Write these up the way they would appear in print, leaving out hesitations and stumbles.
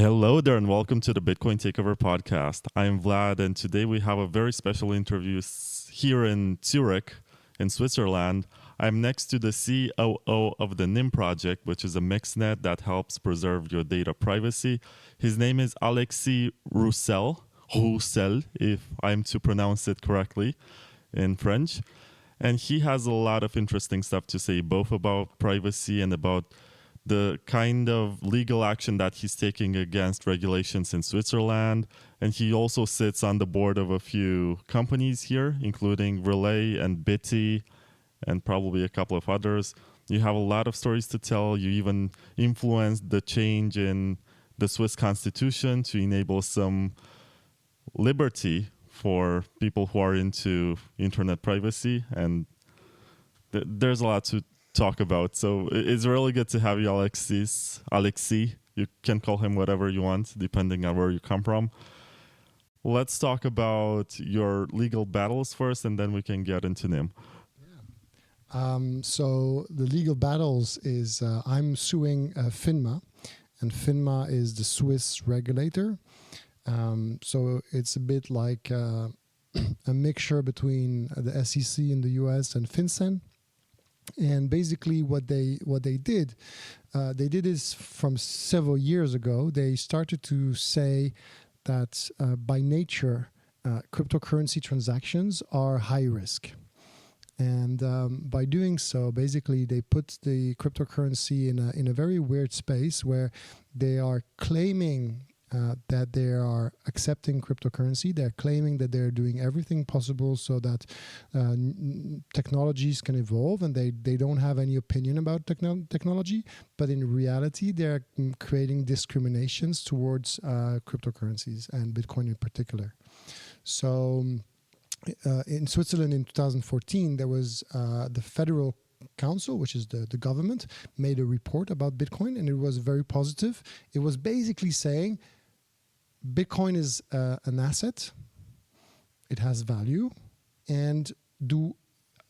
Hello there and welcome to the Bitcoin Takeover podcast. I'm Vlad and today we have a very special interview here in Zurich in Switzerland. I'm next to the COO of the NIM project, which is a mixnet that helps preserve your data privacy. His name is Alexis Roussel, if I'm to pronounce it correctly in French. And he has a lot of interesting stuff to say, both about privacy and about the kind of legal action that he's taking against regulations in Switzerland. And he also sits on the board of a few companies here, including Relay and Bitty, and probably a couple of others. You have a lot of stories to tell. You even influenced the change in the Swiss constitution to enable some liberty for people who are into internet privacy. And there's a lot to talk about. So it's really good to have you, Alexis. You can call him whatever you want, depending on where you come from. Let's talk about your legal battles first, and then we can get into NIM. So the legal battles is I'm suing Finma, and Finma is the Swiss regulator. So it's a bit like a mixture between the SEC in the US and FinCEN. And basically what they did is from several years ago. They started to say that by nature, cryptocurrency transactions are high risk. And by doing so, basically they put the cryptocurrency in a very weird space where they are claiming that they are accepting cryptocurrency. They're claiming that they're doing everything possible so that technologies can evolve, and they don't have any opinion about technology. But in reality, they're creating discriminations towards cryptocurrencies and Bitcoin in particular. So in Switzerland in 2014, there was the Federal Council, which is the government, made a report about Bitcoin, and it was very positive. It was basically saying Bitcoin is an asset, it has value, and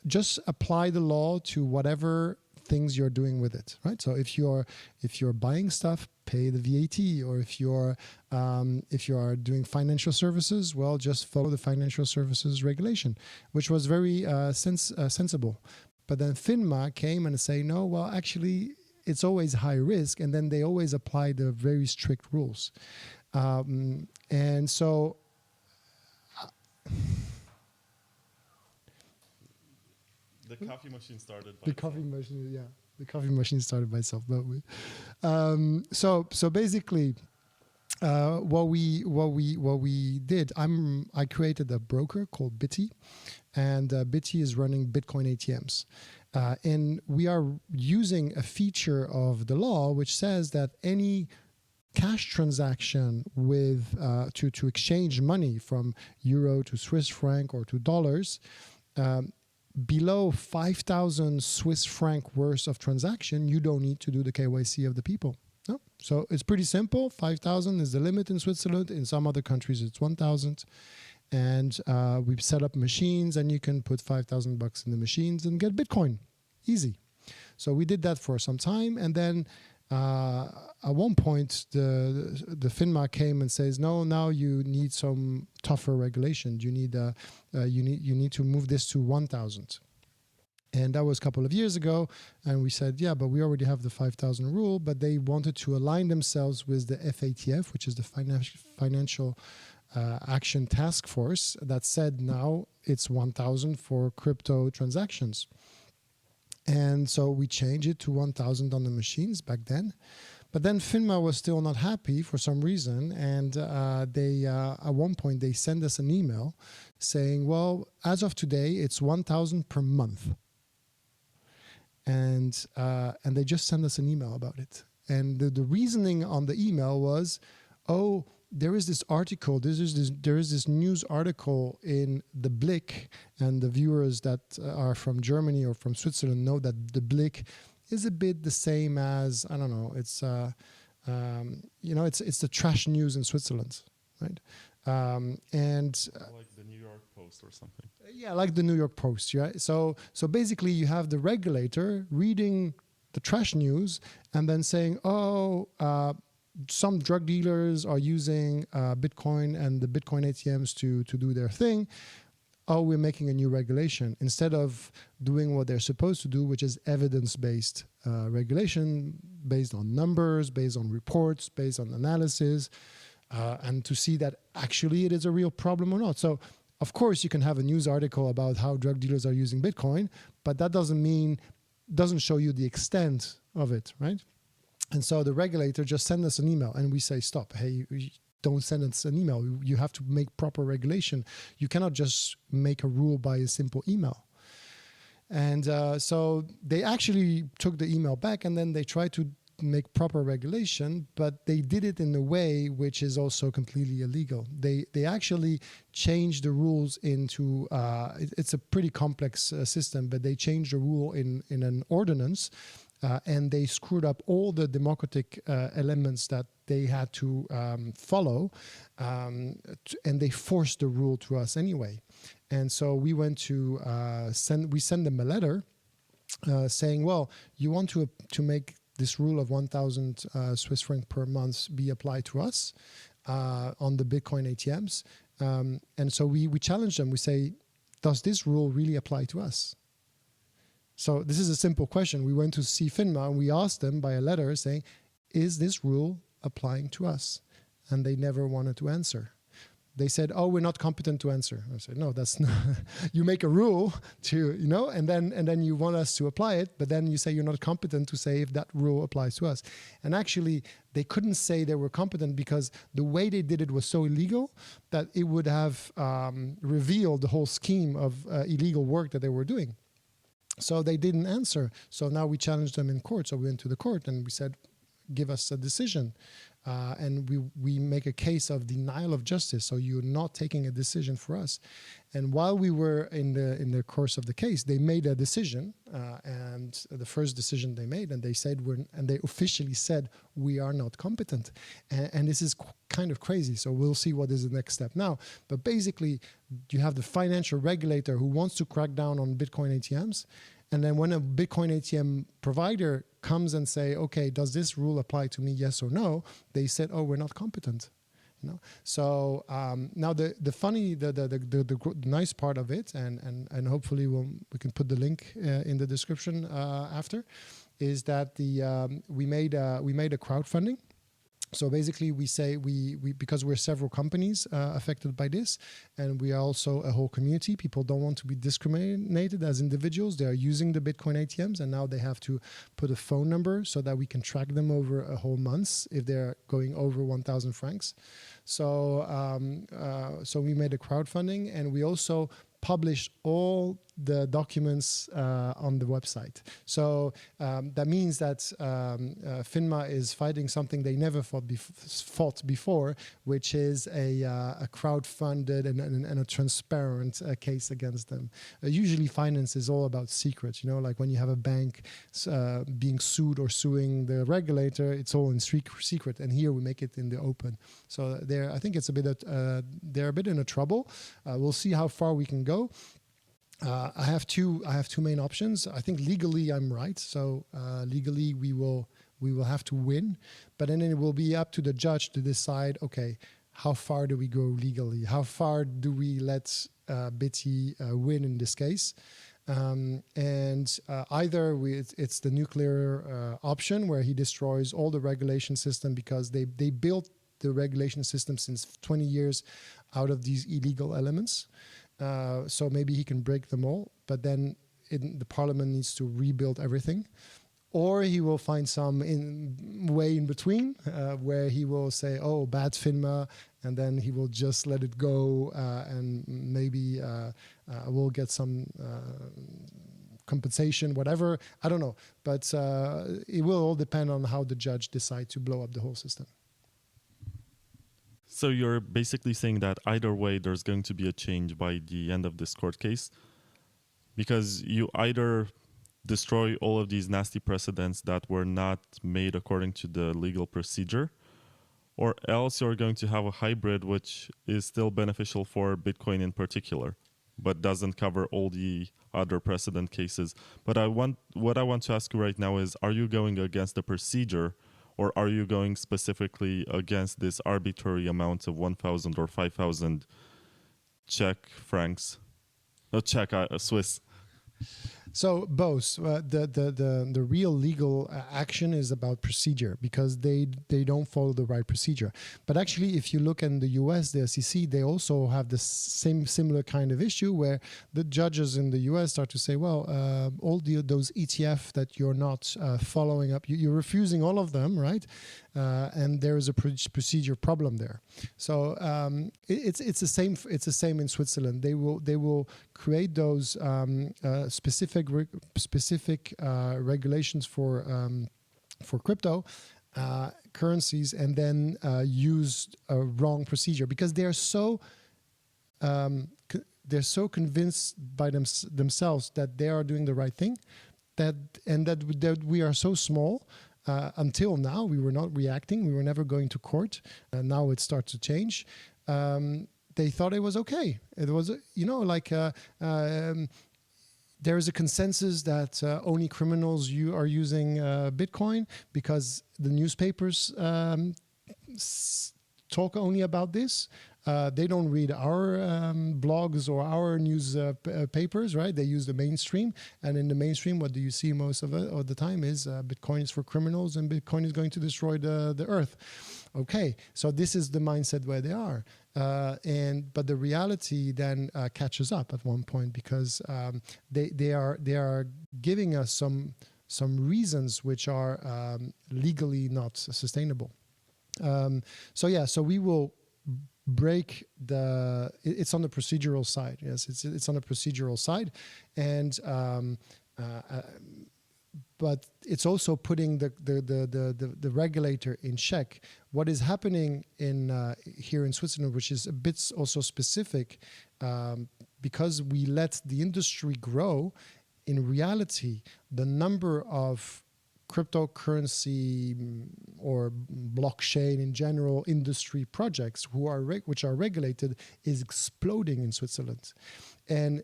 just apply the law to whatever things you're doing with it, right? So if you're buying stuff, pay the VAT, or if you are doing financial services, well, just follow the financial services regulation, which was very sensible. But then Finma came and say, no, well, actually, it's always high risk, and then they always apply the very strict rules. And so the coffee machine started by the coffee machine started by itself. But so basically, what we did, I created a broker called Bitty, and Bitty is running Bitcoin ATMs. And we are using a feature of the law which says that any cash transaction with to exchange money from euro to Swiss franc or to dollars below 5,000 Swiss franc worth of transaction, you don't need to do the KYC of the people. No? So it's pretty simple. 5,000 is the limit in Switzerland. In some other countries, it's 1,000. And we've set up machines, and you can put $5,000 in the machines and get Bitcoin. Easy. So we did that for some time, and then at one point, the Finma came and says, no, now you need some tougher regulation. You need to move this to 1,000. And that was a couple of years ago, and we said, yeah, but we already have the 5,000 rule, but they wanted to align themselves with the FATF, which is the Financial Action Task Force, that said now it's 1,000 for crypto transactions. And so we changed it to 1,000 on the machines back then. But then Finma was still not happy for some reason, and they at one point they sent us an email saying, well, as of today, it's 1,000 per month. And they just sent us an email about it. And the reasoning on the email was, oh, there is this article, there is this news article in the Blick, and the viewers that are from Germany or from Switzerland know that the Blick is a bit the same as, I don't know, it's it's the trash news in Switzerland, right? And like the New York Post or something. Yeah, like the New York Post, right? So basically you have the regulator reading the trash news and then saying, some drug dealers are using Bitcoin and the Bitcoin ATMs to do their thing. Oh, we're making a new regulation. Instead of doing what they're supposed to do, which is evidence-based regulation, based on numbers, based on reports, based on analysis, and to see that actually it is a real problem or not. So, of course, you can have a news article about how drug dealers are using Bitcoin, but that doesn't show you the extent of it, right? And so the regulator just send us an email and we say, stop, hey, don't send us an email. You have to make proper regulation. You cannot just make a rule by a simple email. And so they actually took the email back and then they tried to make proper regulation, but they did it in a way which is also completely illegal. They actually changed the rules into, it's a pretty complex system, but they changed the rule in an ordinance. And they screwed up all the democratic elements that they had to follow, and they forced the rule to us anyway. And so we went to send them a letter saying, well, you want to make this rule of 1,000 Swiss franc per month be applied to us on the Bitcoin ATMs. And so we challenge them. We say, does this rule really apply to us? So this is a simple question. We went to see Finma and we asked them by a letter saying, is this rule applying to us? And they never wanted to answer. They said, oh, we're not competent to answer. I said, no, that's not. You make a rule to, and then you want us to apply it, but then you say you're not competent to say if that rule applies to us. And actually, they couldn't say they were competent because the way they did it was so illegal that it would have revealed the whole scheme of illegal work that they were doing. So they didn't answer. So now we challenged them in court. So we went to the court and we said, give us a decision. And we make a case of denial of justice. So you're not taking a decision for us. And while we were in the course of the case, they made a decision. And the first decision they made, and they said, and they officially said, we are not competent. And this is kind of crazy. So we'll see what is the next step now. But basically, you have the financial regulator who wants to crack down on Bitcoin ATMs. And then when a Bitcoin ATM provider comes and say, okay, does this rule apply to me, yes or no? They said, oh, we're not competent. So now the nice part of it, and hopefully we can put the link in the description after, is that we made a crowdfunding. So basically, we say we because we're several companies affected by this, and we are also a whole community. People don't want to be discriminated as individuals. They are using the Bitcoin ATMs, and now they have to put a phone number so that we can track them over a whole month if they're going over 1,000 francs. So we made a crowdfunding, and we also published all the documents on the website. So that means that Finma is fighting something they never fought before, which is a crowdfunded and a transparent case against them. Usually finance is all about secrets, like when you have a bank being sued or suing the regulator, it's all in secret. And here we make it in the open. So I think it's they're a bit in a trouble. We'll see how far we can go. I have two main options. I think legally I'm right. So legally we will have to win, but then it will be up to the judge to decide. Okay, how far do we go legally? How far do we let Bitty win in this case? Either it's the nuclear option where he destroys all the regulation system because they built the regulation system since 20 years out of these illegal elements. So maybe he can break them all, but then the parliament needs to rebuild everything. Or he will find some way in between where he will say, oh, bad Finma, and then he will just let it go and maybe we'll get some compensation, whatever. I don't know. But it will all depend on how the judge decides to blow up the whole system. So you're basically saying that either way, there's going to be a change by the end of this court case, because you either destroy all of these nasty precedents that were not made according to the legal procedure, or else you're going to have a hybrid which is still beneficial for Bitcoin in particular, but doesn't cover all the other precedent cases. But what I want to ask you right now is, are you going against the procedure, or are you going specifically against this arbitrary amount of 1,000 or 5,000 Czech francs? Czech, Swiss. So both the real legal action is about procedure because they don't follow the right procedure. But actually, if you look in the U.S., the SEC, they also have the similar kind of issue where the judges in the U.S. start to say, well, all those ETF that you're not following up, you're refusing all of them, right? And there is a procedure problem there. So it's the same. It's the same in Switzerland. They will create those specific regulations for crypto currencies, and then use a wrong procedure because they're so convinced by themselves that they are doing the right thing, that we are so small. Until now, we were not reacting. We were never going to court. Now it starts to change. They thought it was okay. It was, there is a consensus that only criminals are using Bitcoin because the newspapers talk only about this. They don't read our blogs or our news papers, right? They use the mainstream. And in the mainstream, what do you see most of the time is Bitcoin is for criminals and Bitcoin is going to destroy the earth. Okay, so this is the mindset where they are. But the reality then catches up at one point because they are giving us some reasons which are legally not sustainable. So we will break it's on the procedural side. Yes, it's on the procedural side, and but it's also putting the regulator in check. What is happening here in Switzerland, which is a bit also specific, because we let the industry grow. In reality, the number of cryptocurrency or blockchain in general industry projects which are regulated is exploding in Switzerland, and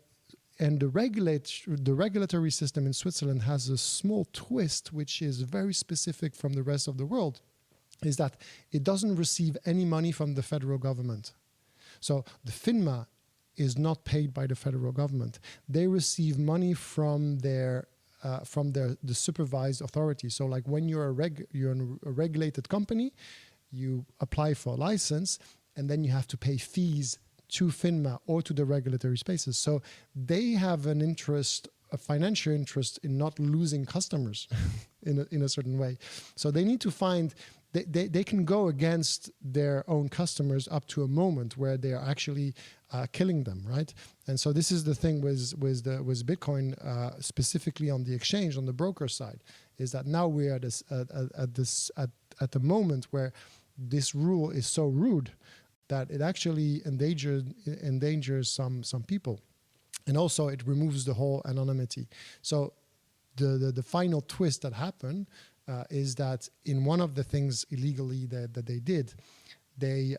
the regulatory system in Switzerland has a small twist which is very specific from the rest of the world, is that it doesn't receive any money from the federal government. So the Finma is not paid by the federal government. They receive money from the supervised authority. So like when you're a regulated company, you apply for a license and then you have to pay fees to Finma or to the regulatory spaces. So they have a financial interest in not losing customers in a certain way. So they need to find, they can go against their own customers up to a moment where they are actually killing them, right? And so this is the thing with Bitcoin, specifically on the exchange, on the broker side, is that now we are at the moment where this rule is so rude that it actually endangers some people, and also it removes the whole anonymity. So the final twist that happened is that in one of the things illegally that they did, they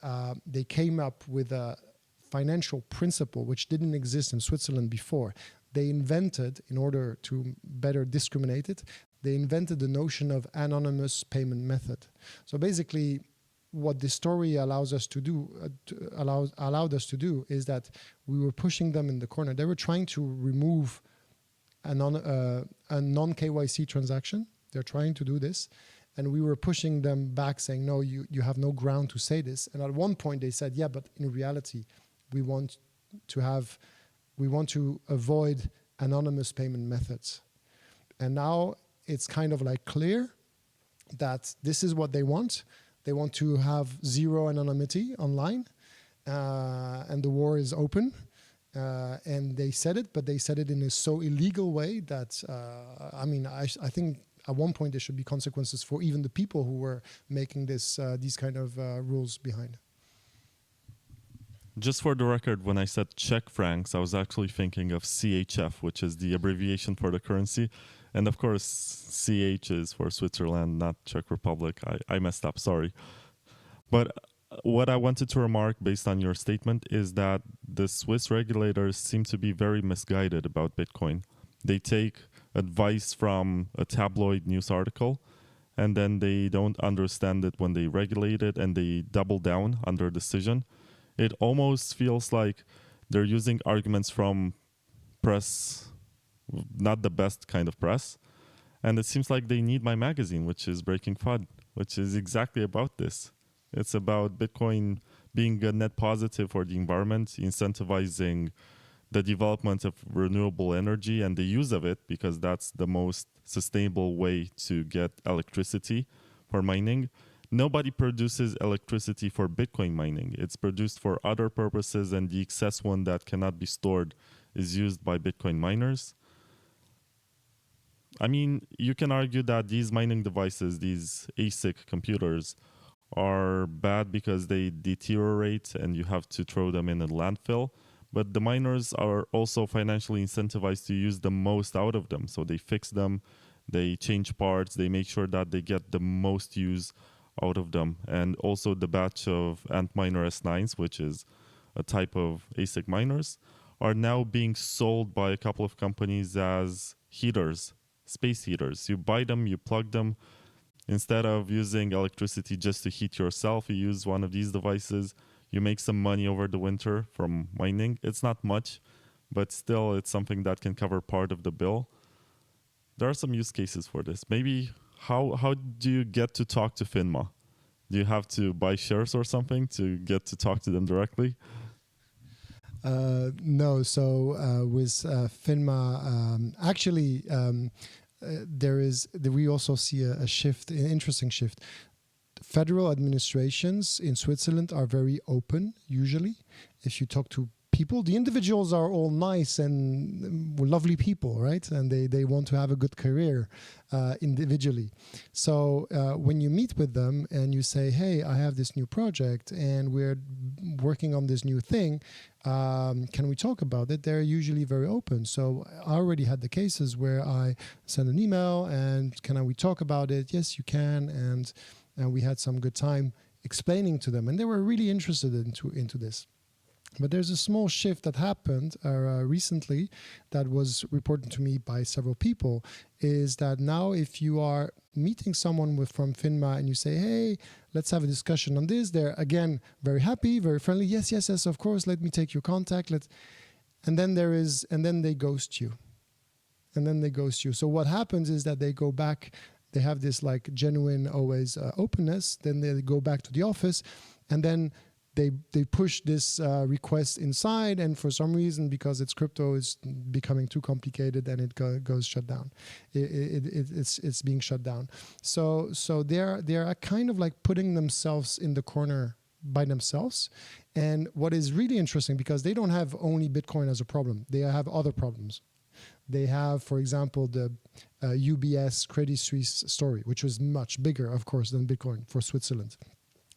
came up with a financial principle which didn't exist in Switzerland before. They invented, in order to better discriminate it, they invented the notion of anonymous payment method. So basically, what this story allowed us to do is that we were pushing them in the corner. They were trying to remove a non-KYC transaction. They're trying to do this. And we were pushing them back saying, no, you have no ground to say this. And at one point they said, yeah, but in reality, we want to avoid anonymous payment methods. And now it's kind of like clear that this is what they want. They want to have zero anonymity online, and the war is open. And they said it, but they said it in a so illegal way that, I think at one point there should be consequences for even the people who were making these kind of rules behind. Just for the record, when I said Czech francs, I was actually thinking of CHF, which is the abbreviation for the currency. And of course, CH is for Switzerland, not Czech Republic. I messed up, sorry. But what I wanted to remark based on your statement is that the Swiss regulators seem to be very misguided about Bitcoin. They take advice from a tabloid news article and then they don't understand it when they regulate it and they double down on their decision. It almost feels like they're using arguments from press, not the best kind of press. And it seems like they need my magazine, which is Breaking FUD, which is exactly about this. It's about Bitcoin being a net positive for the environment, incentivizing the development of renewable energy and the use of it, because that's the most sustainable way to get electricity for mining. Nobody produces electricity for Bitcoin mining. It's produced for other purposes, and the excess one that cannot be stored is used by Bitcoin miners. I mean, you can argue that these mining devices, these ASIC computers, are bad because they deteriorate and you have to throw them in a landfill. But the miners are also financially incentivized to use the most out of them. So they fix them, they change parts, they make sure that they get the most use out of them. And also the batch of Antminer S9s, which is a type of ASIC miners, are now being sold by a couple of companies as heaters, space heaters. You buy them, you plug them. Instead of using electricity just to heat yourself, you use one of these devices. You make some money over the winter from mining. It's not much, but still it's something that can cover part of the bill. There are some use cases for this. Maybe how do you get to talk to Finma? Do you have to buy shares or something to get to talk to them directly? No. So with Finma, actually, we also see a shift, an interesting shift. Federal administrations in Switzerland are very open, usually. If you talk to people, the individuals are all nice and lovely people, right? And they want to have a good career individually. So when you meet with them and you say, hey, I have this new project and we're working on this new thing, can we talk about it? They're usually very open. So I already had the cases where I send an email and can we talk about it? Yes, you can. And we had some good time explaining to them, and they were really interested into this. But there's a small shift that happened recently that was reported to me by several people, is that now if you are meeting someone from Finma and you say, hey, let's have a discussion on this, they're again very happy, very friendly. Yes, of course, let me take your contact. And then they ghost you. So what happens is that they go back. They have this like genuine always openness. Then they go back to the office, and then they push this request inside. And for some reason, because it's crypto, is becoming too complicated, and it goes shut down. It's being shut down. So they're kind of like putting themselves in the corner by themselves. And what is really interesting, because they don't have only Bitcoin as a problem, they have other problems. They have, for example, the UBS Credit Suisse story, which was much bigger, of course, than Bitcoin for Switzerland.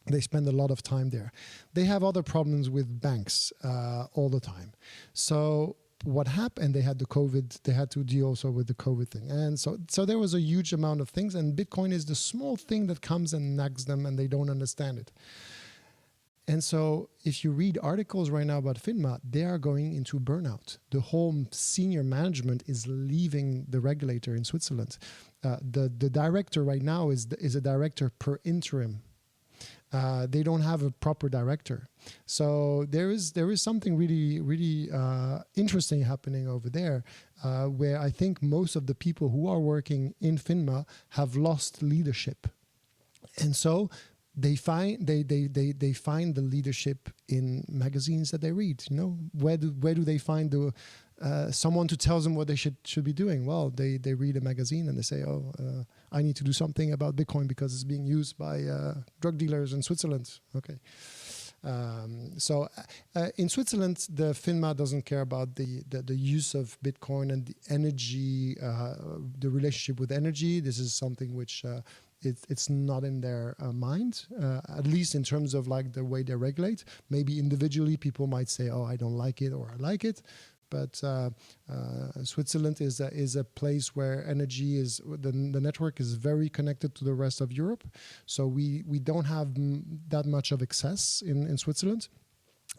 They spend a lot of time there. They have other problems with banks all the time. So what happened? They had the COVID. They had to deal also with the COVID thing. And so there was a huge amount of things. And Bitcoin is the small thing that comes and nags them, and they don't understand it. And so if you read articles right now about Finma, they are going into burnout. The whole senior management is leaving the regulator in Switzerland. The director right now is a director per interim. They don't have a proper director. So there is something really interesting happening over there, where I think most of the people who are working in Finma have lost leadership. And so they find the leadership in magazines that they read. You know, where do they find someone to tell them what they should be doing? Well, they read a magazine and they say, I need to do something about Bitcoin because it's being used by drug dealers in Switzerland. Okay. So in Switzerland, the Finma doesn't care about the use of Bitcoin and the energy, the relationship with energy. This is something which it's not in their mind, at least in terms of like the way they regulate. Maybe individually people might say, oh, I don't like it or I like it. But Switzerland is a place where energy is, the network is very connected to the rest of Europe. So we don't have that much of excess in Switzerland.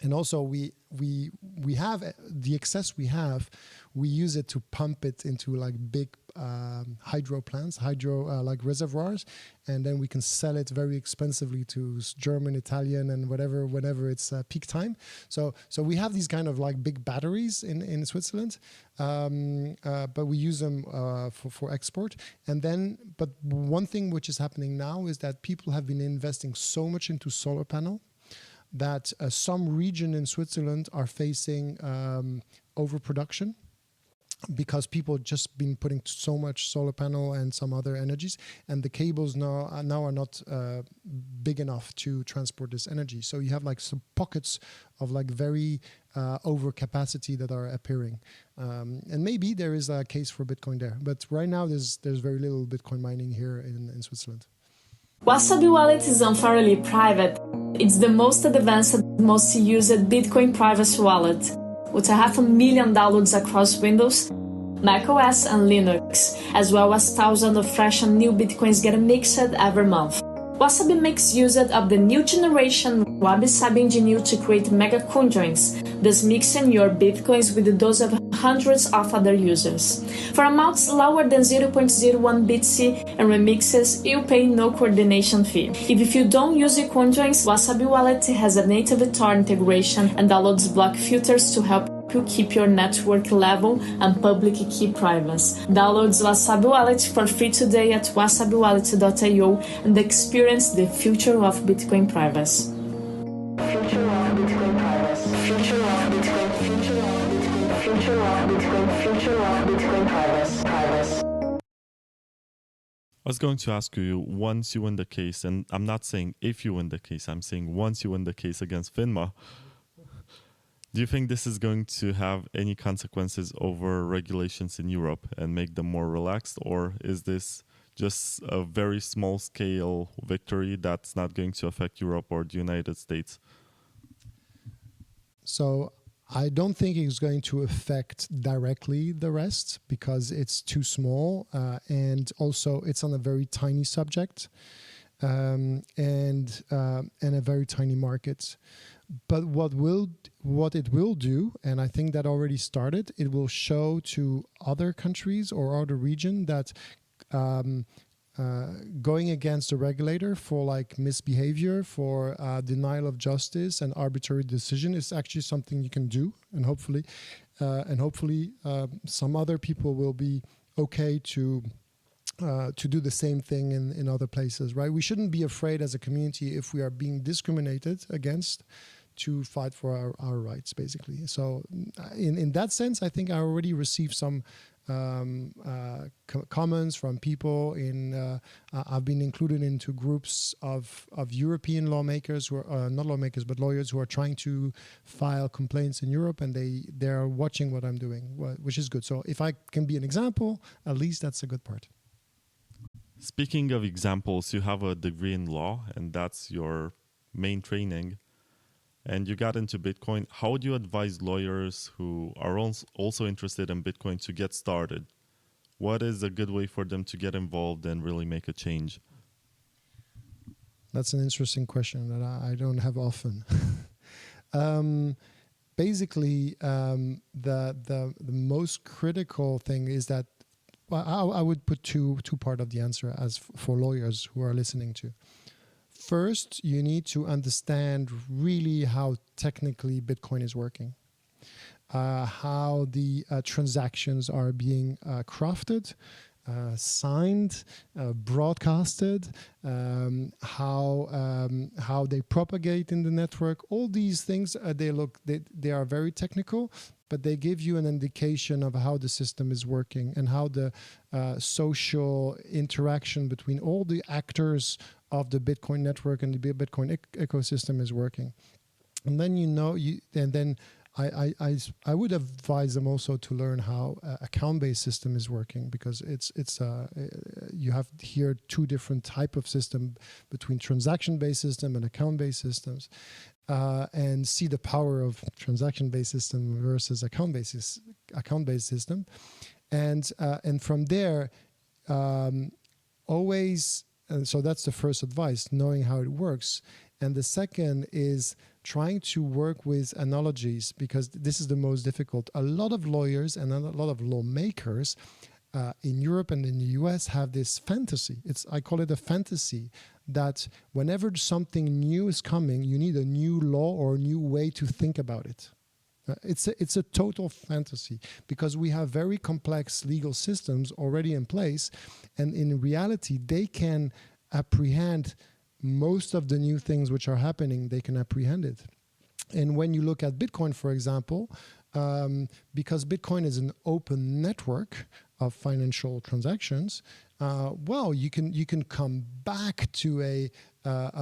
And also we have the excess we have, we use it to pump it into like big hydro plants, like reservoirs, and then we can sell it very expensively to German, Italian, and whenever it's peak time. So we have these kind of like big batteries in Switzerland, but we use them for export. But one thing which is happening now is that people have been investing so much into solar panel that some region in Switzerland are facing overproduction, because people just been putting so much solar panel and some other energies, and the cables now are not big enough to transport this energy. So you have like some pockets of like very overcapacity that are appearing, and maybe there is a case for Bitcoin there. But right now there's very little Bitcoin mining here in Switzerland. Wasabi Wallet is unfairly private. It's the most advanced, most used Bitcoin privacy wallet, with 500,000 downloads across Windows, macOS and Linux, as well as thousands of fresh and new Bitcoins get mixed every month. Wasabi makes use of the new generation Wabi-Sabi engine to create mega conjoins, thus mixing your Bitcoins with those of hundreds of other users. For amounts lower than 0.01 BTC and remixes, you pay no coordination fee. If you don't use the conjoins, Wasabi Wallet has a native Tor integration and downloads block filters to help you keep your network level and public key privacy. Download Wasabi Wallet for free today at wasabiwallet.io and experience the future of Bitcoin privacy. Future of Bitcoin privacy. Future of Bitcoin. Future of Bitcoin. Future of Bitcoin. Future of Bitcoin privacy. I was going to ask you, once you win the case, and I'm not saying if you win the case, I'm saying once you win the case against Finma, do you think this is going to have any consequences over regulations in Europe and make them more relaxed? Or is this just a very small scale victory that's not going to affect Europe or the United States? So I don't think it's going to affect directly the rest, because it's too small, and also it's on a very tiny subject, and a very tiny market. But what it will do, and I think that already started, it will show to other countries or other region that going against the regulator for like misbehavior, for denial of justice and arbitrary decision is actually something you can do, and hopefully some other people will be okay to do the same thing in other places, right? We shouldn't be afraid as a community, if we are being discriminated against, to fight for our rights, basically. So in that sense, I think I already received some comments from people I've been included into groups of European lawmakers, who are not lawmakers, but lawyers who are trying to file complaints in Europe, and they're watching what I'm doing, which is good. So if I can be an example, at least that's a good part. Speaking of examples, you have a degree in law, and that's your main training. And you got into Bitcoin. How would you advise lawyers who are also interested in Bitcoin to get started? What is a good way for them to get involved and really make a change? That's an interesting question that I don't have often. Basically, the most critical thing is that, well, I would put two part of the answer as for lawyers who are listening to. First, you need to understand really how technically Bitcoin is working, how the transactions are being crafted, signed, broadcasted, how they propagate in the network. All these things, they are very technical, but they give you an indication of how the system is working and how the social interaction between all the actors of the Bitcoin network and the Bitcoin ecosystem is working. And then I would advise them also to learn how account-based system is working, because you have here two different type of system between transaction-based system and account-based systems, and see the power of transaction-based system versus account-based system, and from there, always. So that's the first advice, knowing how it works. And the second is trying to work with analogies, because this is the most difficult. A lot of lawyers and a lot of lawmakers in Europe and in the US have this fantasy. I call it a fantasy that whenever something new is coming, you need a new law or a new way to think about it. It's a total fantasy because we have very complex legal systems already in place, and in reality, they can apprehend most of the new things which are happening. They can apprehend it. And when you look at Bitcoin, for example, because Bitcoin is an open network of financial transactions, you can come back to a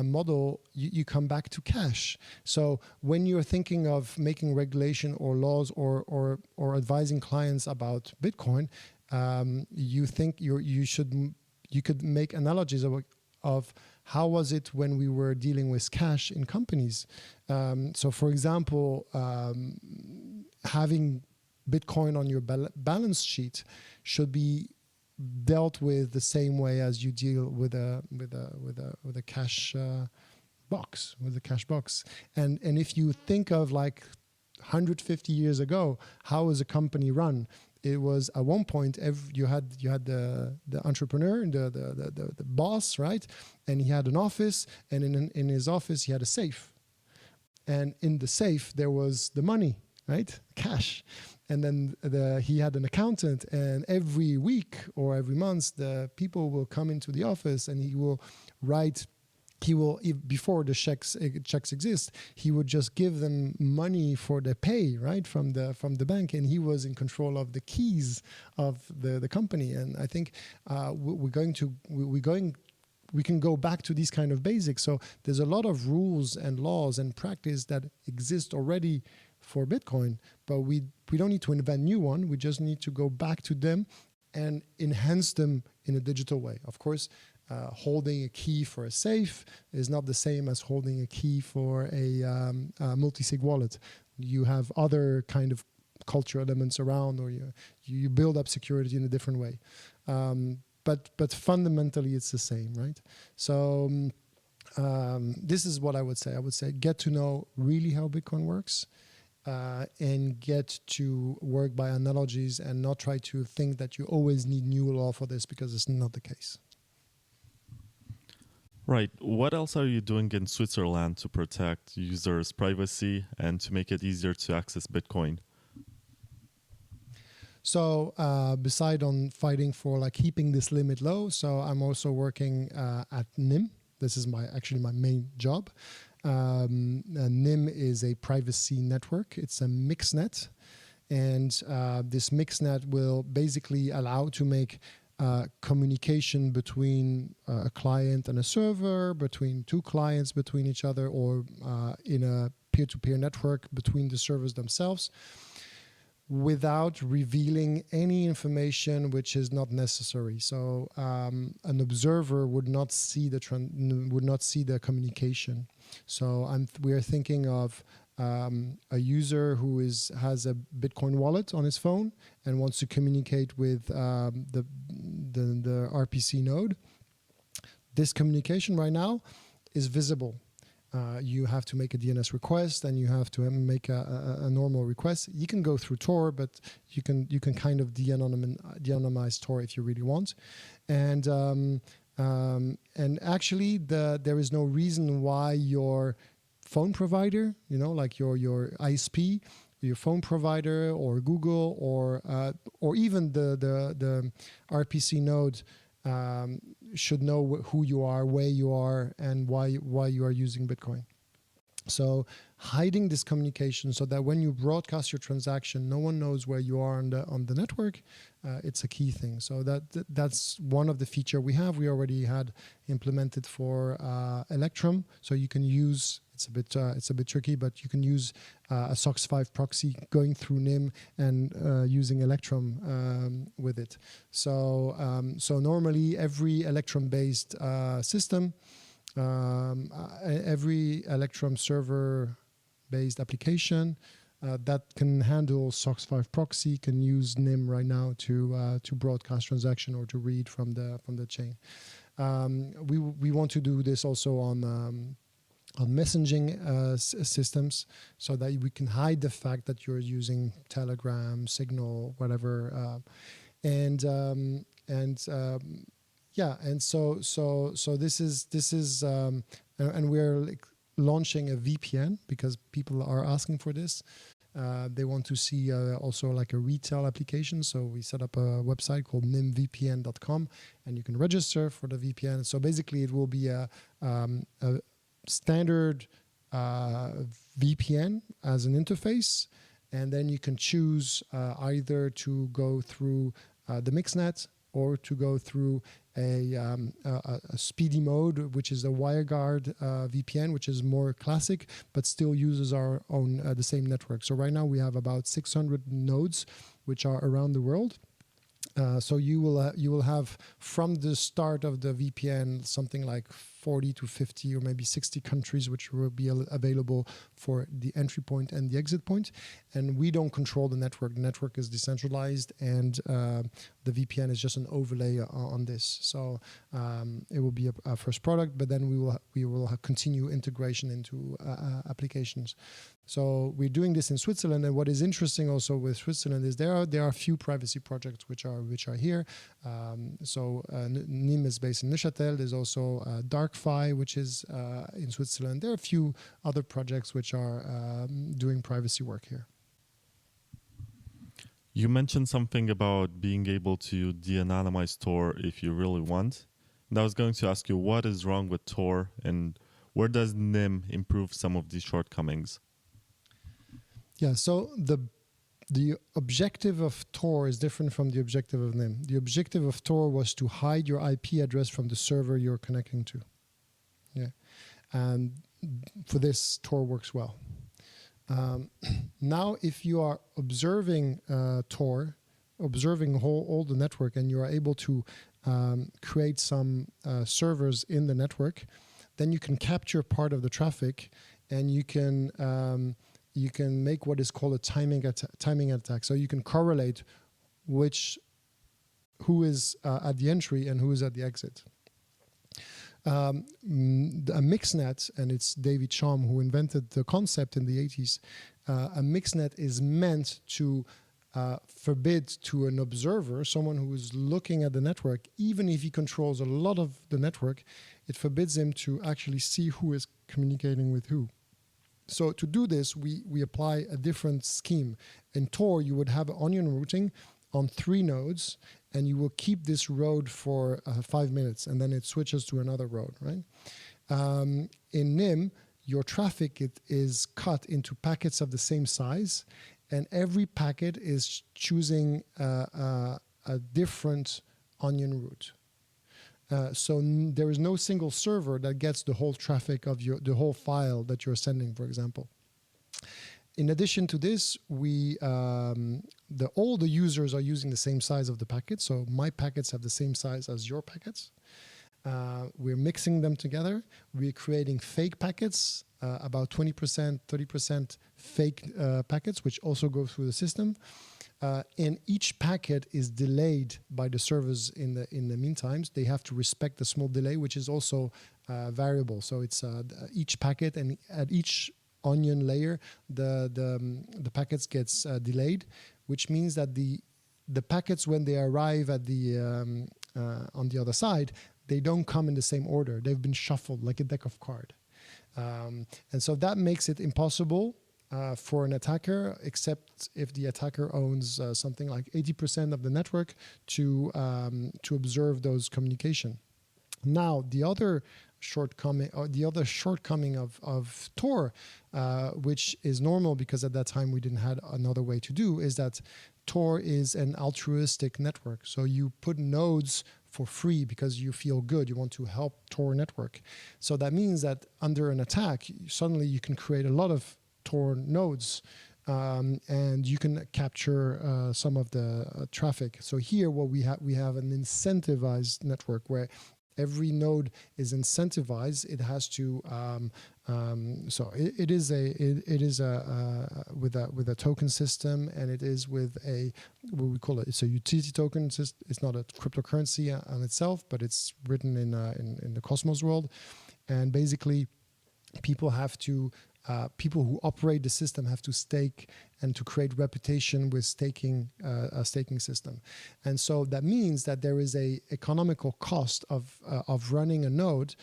model. You come back to cash. So when you're thinking of making regulation or laws or advising clients about Bitcoin, you think you could make analogies of how was it when we were dealing with cash in companies. So for example, having Bitcoin on your balance sheet should be dealt with the same way as you deal with a cash box, with a cash box. And if you think of like 150 years ago, how was a company run? It was at one point you had the entrepreneur, the boss, right? And he had an office, and in his office he had a safe, and in the safe there was the money, right? Cash. And then he had an accountant, and every week or every month the people will come into the office, and he will write. Before the checks exist, he would just give them money for the pay, right, from the bank, and he was in control of the keys of the company. And I think we can go back to these kind of basics. So there's a lot of rules and laws and practice that exist already for Bitcoin, but we don't need to invent new one. We just need to go back to them and enhance them in a digital way. Of course, holding a key for a safe is not the same as holding a key for a multi-sig wallet. You have other kind of culture elements around, or you build up security in a different way. But fundamentally, it's the same, right? So this is what I would say. I would say get to know really how Bitcoin works, and get to work by analogies and not try to think that you always need new law for this, because it's not the case. Right. What else are you doing in Switzerland to protect users' privacy and to make it easier to access Bitcoin? So beside on fighting for like keeping this limit low, so I'm also working at NIM. This is actually my main job. NIM is a privacy network. It's a mixnet, and this mixnet will basically allow to make communication between a client and a server, between two clients, between each other, or in a peer-to-peer network between the servers themselves, without revealing any information which is not necessary. So an observer would not see the communication. So we are thinking of a user who has a Bitcoin wallet on his phone and wants to communicate with the RPC node. This communication right now is visible. You have to make a DNS request, and you have to make a normal request. You can go through Tor, but you can kind of de-anonymize Tor if you really want. And actually, there is no reason why your phone provider, like your ISP, your phone provider, or Google, or even the RPC node should know who you are, where you are, and why you are using Bitcoin. So hiding this communication so that when you broadcast your transaction, no one knows where you are on the network. It's a key thing. So that's one of the feature we have. We already had implemented for Electrum. So you can use, it's a bit tricky, but you can use a SOX5 proxy going through NIM and using Electrum with it. So normally every Electrum-based system, every Electrum server-based application that can handle SOX5 proxy can use NIM right now to broadcast transaction or to read from the chain. We want to do this also on messaging systems, so that we can hide the fact that you're using Telegram, Signal, whatever, So this is and we're like launching a VPN because people are asking for this. They want to see also like a retail application. So we set up a website called nimvpn.com, and you can register for the VPN. So basically, it will be a standard VPN as an interface, and then you can choose either to go through the mixnet or to go through a speedy mode, which is a WireGuard VPN, which is more classic, but still uses our own the same network. So right now we have about 600 nodes, which are around the world. So you will have from the start of the VPN something like 40 to 50 or maybe 60 countries which will be available for the entry point and the exit point. And we don't control the network. The network is decentralized, and the VPN is just an overlay on this. So it will be a first product, but then we will continue integration into applications. So we're doing this in Switzerland, and what is interesting also with Switzerland is there are a few privacy projects which are here. NIM is based in Neuchâtel. There's also DarkFi, which is in Switzerland. There are a few other projects which are doing privacy work here. You mentioned something about being able to de-anonymize Tor if you really want. And I was going to ask you, what is wrong with Tor, and where does NIM improve some of these shortcomings? Yeah, so the objective of Tor is different from the objective of NIM. The objective of Tor was to hide your IP address from the server you're connecting to. Yeah, and for this, Tor works well. Now, if you are observing Tor, observing all the network, and you are able to create some servers in the network, then you can capture part of the traffic, and you can make what is called a timing attack. So you can correlate who is at the entry and who is at the exit. A mixnet, and it's David Chaum who invented the concept in the 80s. A mixnet is meant to forbid to an observer, someone who is looking at the network, even if he controls a lot of the network, it forbids him to actually see who is communicating with who. So to do this, we apply a different scheme. In Tor, you would have onion routing on 3 nodes, and you will keep this road for 5 minutes, and then it switches to another road, right? In NIM, your traffic is cut into packets of the same size, and every packet is choosing a different onion route. So there is no single server that gets the whole traffic of the whole file that you're sending, for example. In addition to this, all the users are using the same size of the packet. So my packets have the same size as your packets. We're mixing them together. We're creating fake packets, about 20%, 30% fake packets, which also go through the system. And each packet is delayed by the servers in the meantime. They have to respect the small delay, which is also variable. So it's each packet, and at each onion layer, the packets gets delayed, which means that the packets, when they arrive at the on the other side, they don't come in the same order. They've been shuffled like a deck of cards. And so that makes it impossible for an attacker, except if the attacker owns something like 80% of the network to observe those communication. Now, the other shortcoming of Tor, which is normal because at that time we didn't have another way to do, is that Tor is an altruistic network. So you put nodes for free because you feel good, you want to help Tor network. So that means that under an attack, suddenly you can create a lot of Tor nodes, and you can capture some of the traffic. So here, what we have an incentivized network where every node is incentivized. It has to so it is with a token system, and it is with what we call it's a utility token. It's not a cryptocurrency on itself, but it's written in the Cosmos world, and basically people have to people who operate the system have to stake and to create reputation with staking a staking system. And so that means that there is a economical cost of running a node.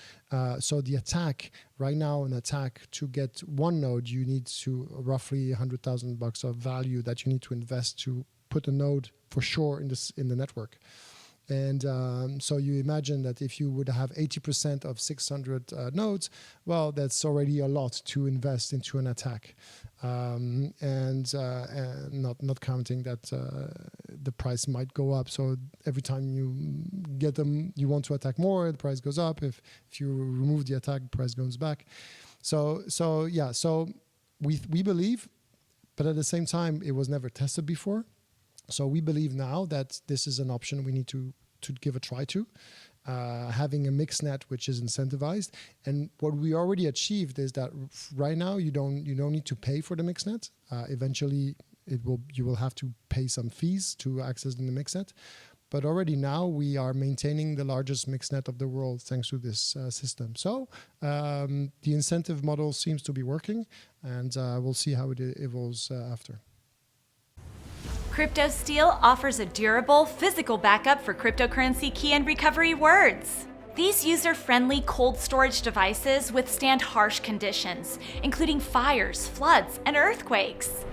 So the attack, right now an attack to get one node, you need to roughly $100,000 of value that you need to invest to put a node for sure in the network. And so you imagine that if you would have 80% of 600 nodes, well, that's already a lot to invest into an attack. And not counting that the price might go up. So every time you get them, you want to attack more, the price goes up. If you remove the attack, the price goes back. So we believe, but at the same time, it was never tested before. So we believe now that this is an option we need to give a try to, having a mixnet which is incentivized. And what we already achieved is that right now you don't need to pay for the mixnet. Eventually, you will have to pay some fees to access the mixnet. But already now we are maintaining the largest mixnet of the world thanks to this system. So the incentive model seems to be working, and we'll see how it evolves after. Cryptosteel offers a durable, physical backup for cryptocurrency key and recovery words. These user-friendly cold storage devices withstand harsh conditions, including fires, floods, and earthquakes.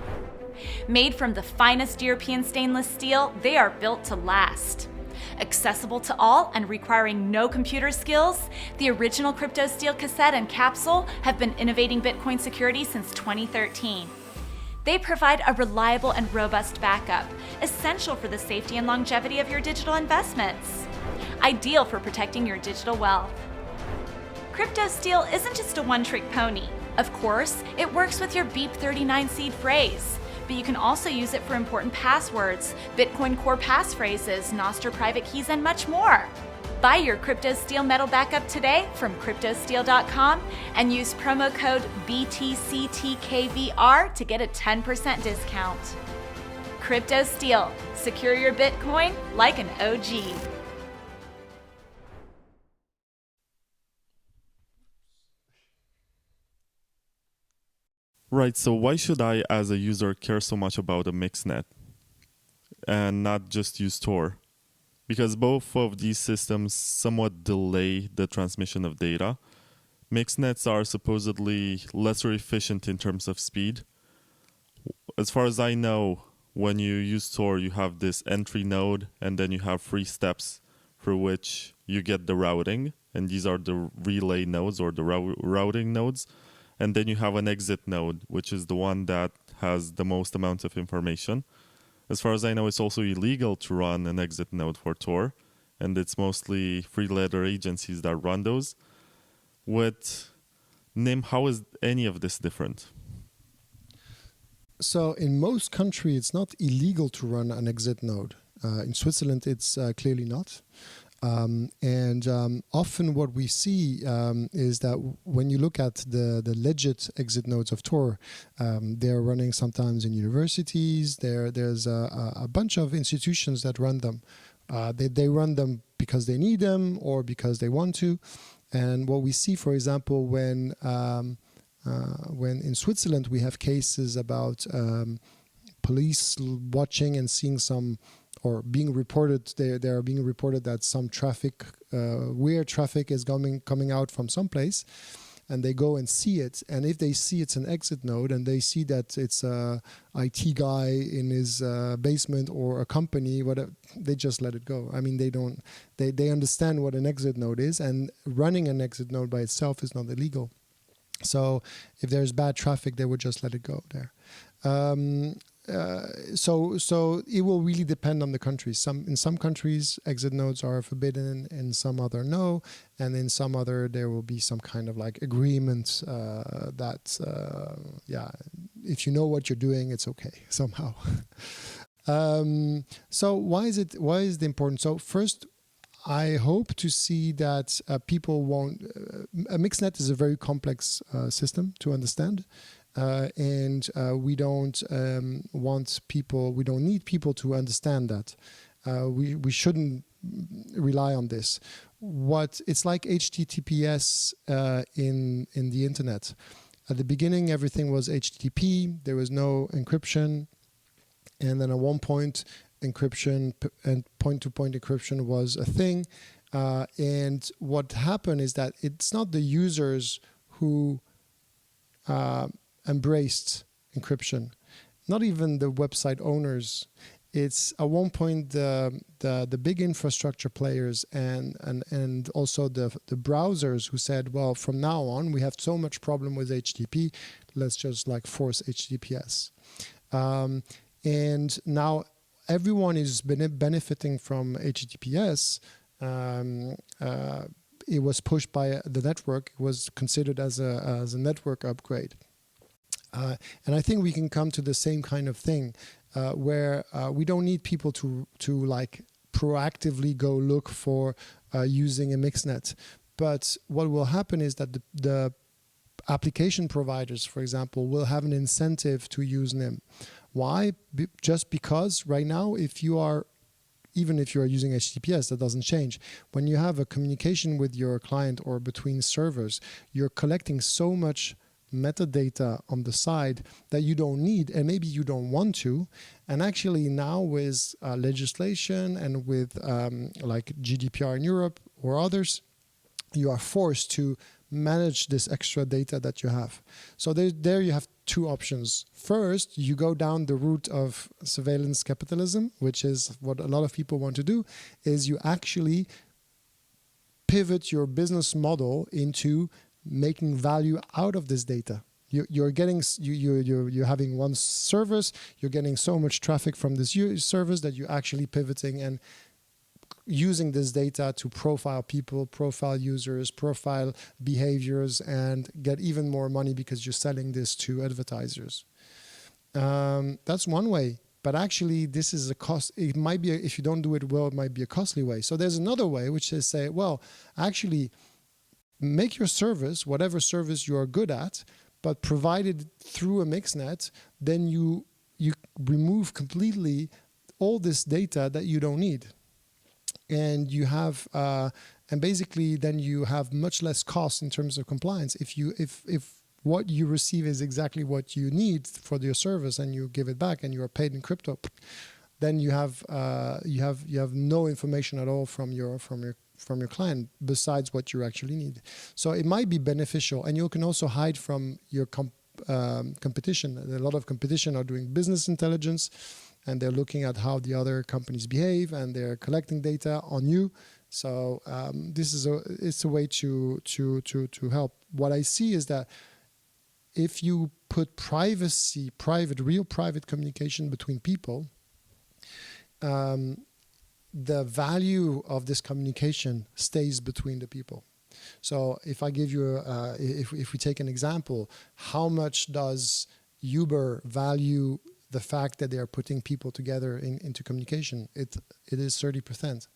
Made from the finest European stainless steel, they are built to last. Accessible to all and requiring no computer skills, the original Cryptosteel cassette and capsule have been innovating Bitcoin security since 2013. They provide a reliable and robust backup, essential for the safety and longevity of your digital investments. Ideal for protecting your digital wealth. Cryptosteel isn't just a one-trick pony. Of course, it works with your Beep39 seed phrase, but you can also use it for important passwords, Bitcoin core passphrases, Nostr private keys, and much more. Buy your Cryptosteel metal backup today from cryptosteel.com and use promo code BTCTKVR to get a 10% discount. Cryptosteel, secure your Bitcoin like an OG. Right, so why should I, as a user, care so much about a mixnet and not just use Tor? Because both of these systems somewhat delay the transmission of data. Mixnets are supposedly lesser efficient in terms of speed. As far as I know, when you use Tor, you have this entry node, and then you have 3 steps through which you get the routing. And these are the relay nodes or the routing nodes. And then you have an exit node, which is the one that has the most amount of information. As far as I know, it's also illegal to run an exit node for Tor, and it's mostly three-letter agencies that run those. With NIM, how is any of this different? So in most countries, it's not illegal to run an exit node. In Switzerland, it's clearly not. Often what we see is that when you look at the legit exit nodes of Tor, they're running sometimes in universities. There's a bunch of institutions that run them. They run them because they need them or because they want to. And what we see, for example, when in Switzerland we have cases about police watching and seeing some, or being reported, they are being reported that some traffic, weird traffic is coming out from someplace, and they go and see it. And if they see it's an exit node and they see that it's a IT guy in his basement or a company, whatever, they just let it go. I mean, they understand what an exit node is, and running an exit node by itself is not illegal. So if there's bad traffic, they would just let it go there. So it will really depend on the countries. In some countries, exit nodes are forbidden, in some other no, and in some other there will be some kind of like agreement that if you know what you're doing, it's okay somehow. So why is it important? So first, I hope to see that people won't. A mixnet is a very complex system to understand. We don't want people. We don't need people to understand that. We shouldn't rely on this. It's like HTTPS in the internet. At the beginning, everything was HTTP. There was no encryption. And then at one point, encryption and point-to-point encryption was a thing. And what happened is that it's not the users who embraced encryption, not even the website owners. It's at one point the big infrastructure players and also the browsers who said, well, from now on we have so much problem with HTTP, let's just like force HTTPS. And now everyone is benefiting from HTTPS. It was pushed by the network. It was considered as a network upgrade. And I think we can come to the same kind of thing where we don't need people to like proactively go look for using a mixnet. But what will happen is that the application providers, for example, will have an incentive to use NIM. Why? Just because right now, even if you are using HTTPS, that doesn't change. When you have a communication with your client or between servers, you're collecting so much metadata on the side that you don't need, and maybe you don't want to. And actually now with legislation and with like GDPR in Europe or others, you are forced to manage this extra data that you have. So there you have two options. First, you go down the route of surveillance capitalism, which is what a lot of people want to do, is you actually pivot your business model into making value out of this data. You're having one service, you're getting so much traffic from this service that you're actually pivoting and using this data to profile people, profile users, profile behaviors, and get even more money because you're selling this to advertisers. That's one way. But actually, this is a cost. It might be, if you don't do it well, it might be a costly way. So there's another way, which is say, well, actually, make your service, whatever service you are good at, but provided through a mixnet, then you remove completely all this data that you don't need. And you have, and basically then you have much less cost in terms of compliance. If what you receive is exactly what you need for your service and you give it back and you are paid in crypto, then you have no information at all from your client besides what you actually need. So it might be beneficial, and you can also hide from your competition. A lot of competition are doing business intelligence, and they're looking at how the other companies behave, and they're collecting data on you. So it's a way to help. What I see is that if you put real private communication between people, the value of this communication stays between the people. So if I give you, if we take an example, how much does Uber value the fact that they are putting people together into communication? It is 30%.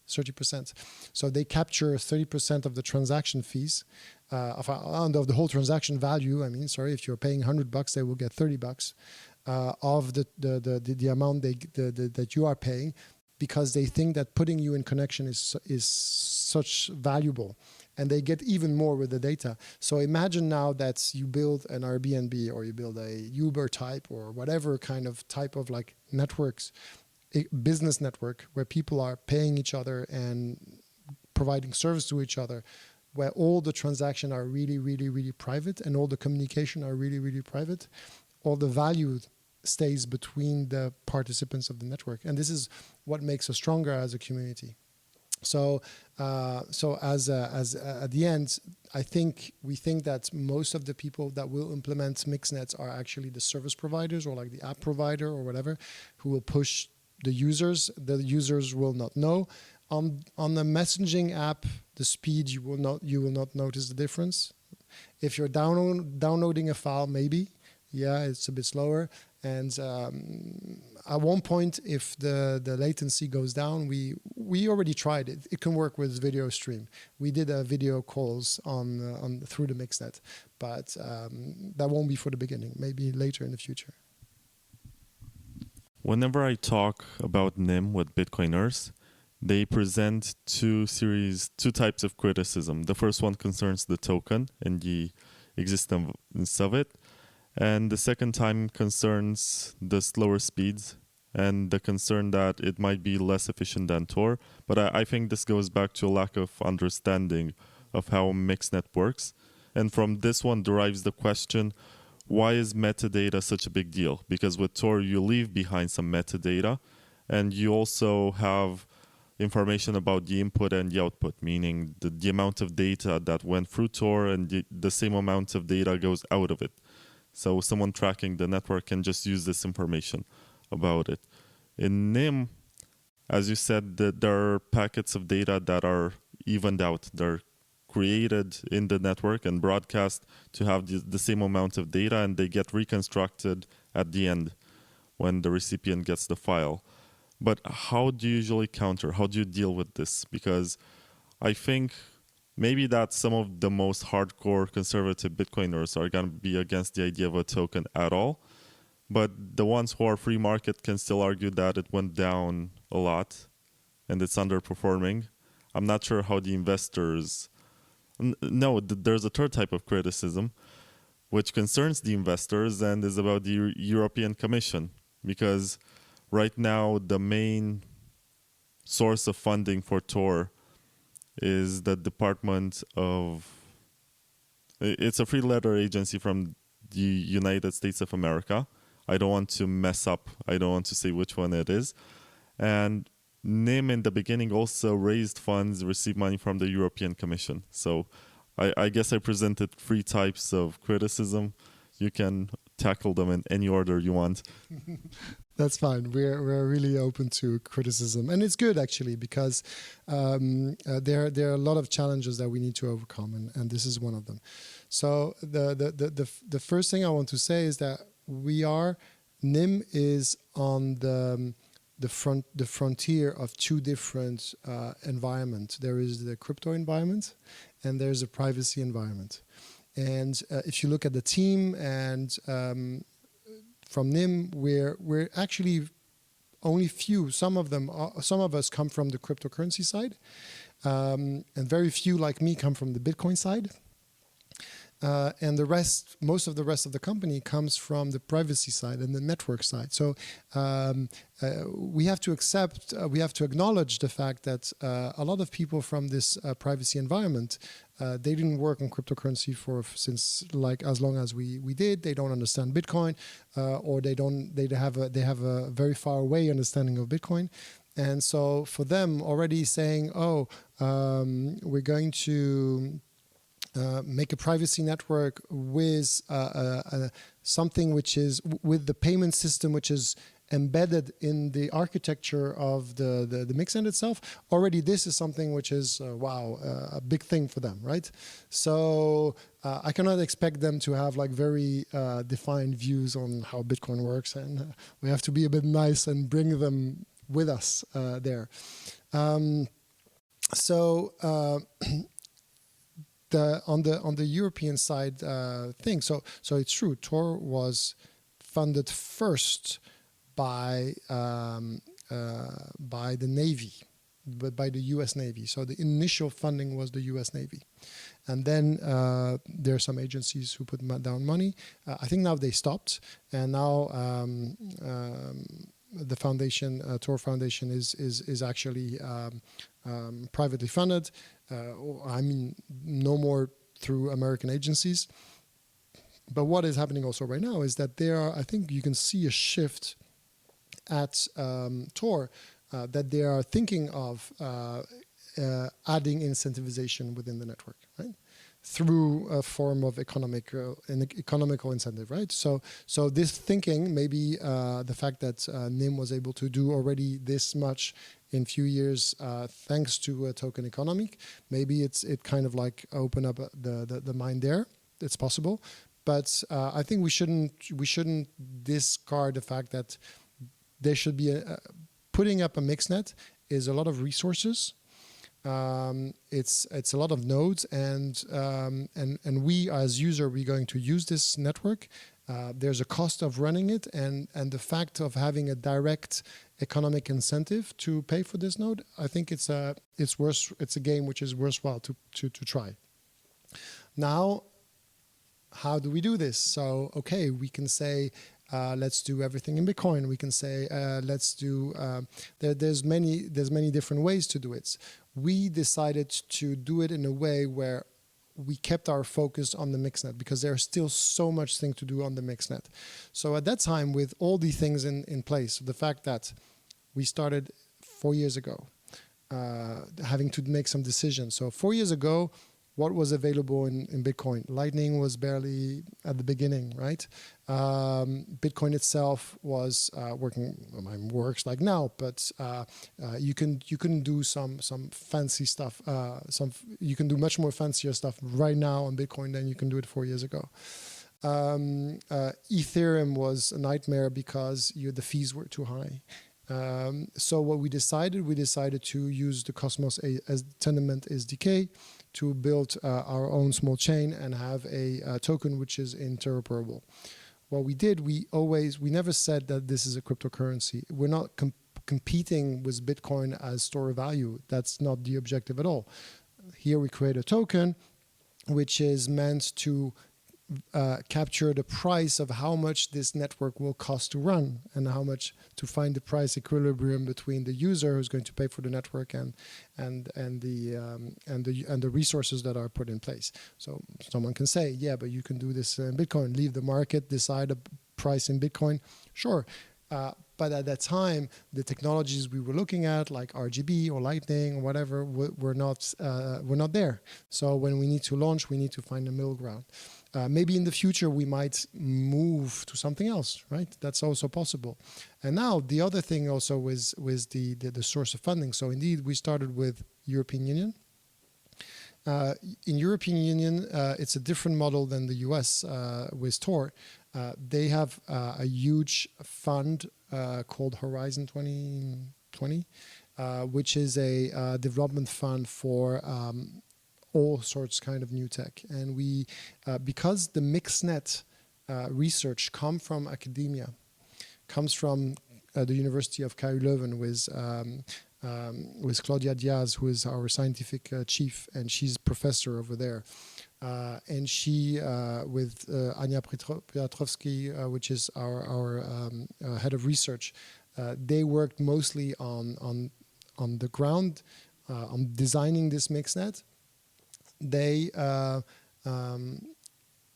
So they capture 30% of the transaction fees, of the whole transaction value. I mean, sorry, if you're paying $100, they will get $30 of the amount that you are paying, because they think that putting you in connection is such valuable, and they get even more with the data. So imagine now that you build an Airbnb or you build a Uber type or whatever type of like networks, a business network where people are paying each other and providing service to each other, where all the transactions are really, really, really private and all the communication are really, really private. All the value stays between the participants of the network, and this is what makes us stronger as a community. So as at the end, we think that most of the people that will implement mixnets are actually the service providers or like the app provider or whatever, who will push the users. The users will not know. On the messaging app, the speed you will not notice the difference. If you're downloading a file, maybe. Yeah, it's a bit slower. And at one point, if the latency goes down, we already tried it. It can work with video stream. We did video calls on through the mixnet, but that won't be for the beginning. Maybe later in the future. Whenever I talk about NIM with Bitcoiners, they present two types of criticism. The first one concerns the token and the existence of it. And the second time concerns the slower speeds and the concern that it might be less efficient than Tor. But I think this goes back to a lack of understanding of how mixnet works. And from this one derives the question, why is metadata such a big deal? Because with Tor, you leave behind some metadata, and you also have information about the input and the output, meaning the amount of data that went through Tor and the same amount of data goes out of it. So someone tracking the network can just use this information about it. In NIM, as you said, there are packets of data that are evened out. They're created in the network and broadcast to have the same amount of data, and they get reconstructed at the end when the recipient gets the file. But how do you usually counter? How do you deal with this? Because I think maybe that some of the most hardcore conservative Bitcoiners are going to be against the idea of a token at all. But the ones who are free market can still argue that it went down a lot and it's underperforming. I'm not sure how the investors... No, there's a third type of criticism, which concerns the investors and is about the European Commission. Because right now, the main source of funding for Tor is the Department of... It's a three-letter agency from the United States of America. I don't want to mess up. I don't want to say which one it is. And NIM in the beginning also raised funds, received money from the European Commission. So I guess I presented three types of criticism. You can tackle them in any order you want. That's fine. We're really open to criticism, and it's good actually, because there are a lot of challenges that we need to overcome, and this is one of them. So the first thing I want to say is that NIM is on the frontier of two different environments. There is the crypto environment, and there's a privacy environment. And if you look at the team and from NIM, we're actually only few. Some of us come from the cryptocurrency side, and very few like me come from the Bitcoin side. And most of the rest of the company comes from the privacy side and the network side. So we have to acknowledge the fact that a lot of people from this privacy environment, they didn't work on cryptocurrency since as long as we did. They don't understand Bitcoin, or they have a very far away understanding of Bitcoin. And so for them, already saying, we're going to make a privacy network with something which is with the payment system which is embedded in the architecture of the mixnet itself. Already this is something which is a big thing for them, right? So I cannot expect them to have very defined views on how Bitcoin works, and we have to be a bit nice and bring them with us there. On the European side thing, so it's true. Tor was funded first by the Navy, but by the U.S. Navy. So the initial funding was the U.S. Navy, and then there are some agencies who put down money. I think now they stopped, and now the foundation, Tor Foundation, is actually privately funded. No more through American agencies. But what is happening also right now is that I think you can see a shift at Tor that they are thinking of adding incentivization within the network, right? Through a form of economical incentive, right? So this thinking, maybe the fact that NIM was able to do already this much in few years, thanks to a token economy, maybe it kind of open up the mind there. It's possible, but I think we shouldn't discard the fact that there should be putting up a mixnet is a lot of resources. It's a lot of nodes, and we as user, we're going to use this network. There's a cost of running it, and the fact of having a direct economic incentive to pay for this node, I think it's a game which is worthwhile to try. Now, how do we do this? So, okay, we can say, let's do everything in Bitcoin. We can say, let's do, there's many different ways to do it. We decided to do it in a way where we kept our focus on the mixnet, because there's still so much thing to do on the mixnet. So at that time, with all these things in place, the fact that we started 4 years ago, having to make some decisions. So 4 years ago, what was available in Bitcoin? Lightning was barely at the beginning, right? Bitcoin itself was works like now, but you couldn't do some fancy stuff. You can do much more fancier stuff right now on Bitcoin than you can do it 4 years ago. Ethereum was a nightmare because the fees were too high. So what we decided to use the Cosmos as Tenement SDK to build our own small chain and have a token which is interoperable. What we did, we never said that this is a cryptocurrency. We're not competing with Bitcoin as store of value. That's not the objective at all. Here we create a token which is meant to capture the price of how much this network will cost to run, and how much to find the price equilibrium between the user who's going to pay for the network and the resources that are put in place. So someone can say, yeah, but you can do this in Bitcoin, leave the market, decide a price in Bitcoin. Sure. But at that time, the technologies we were looking at, like RGB or Lightning or whatever, were not there. So when we need to launch, we need to find a middle ground. Maybe in the future we might move to something else, right? That's also possible. And now the other thing also was the source of funding. So indeed, we started with European Union. In European Union, it's a different model than the US with Tor. They have a huge fund called Horizon 2020, which is a development fund for all sorts kind of new tech. And we, because the mixnet research comes from academia, comes from the University of KU Leuven with Claudia Diaz, who is our scientific chief, and she's professor over there. And she, with Anja Piotrowski, which is our head of research, they worked mostly on the ground, on designing this mixnet.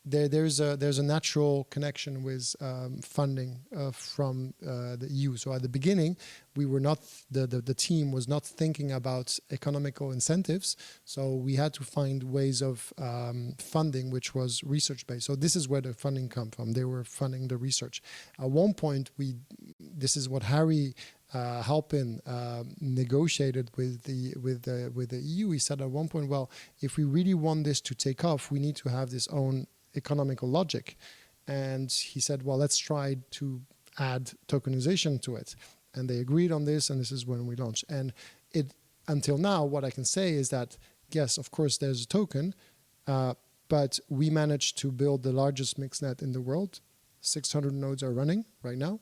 There's a natural connection with funding from the EU. So at the beginning, we were not the team was not thinking about economical incentives. So we had to find ways of funding, which was research based. So this is where the funding come from. They were funding the research. At one point, this is what Harry Halpin negotiated with the EU. He said at one point, well, if we really want this to take off, we need to have this own economical logic. And he said, well, let's try to add tokenization to it. And they agreed on this, and this is when we launched. And until now, what I can say is that, yes, of course, there's a token, but we managed to build the largest mixnet in the world. 600 nodes are running right now.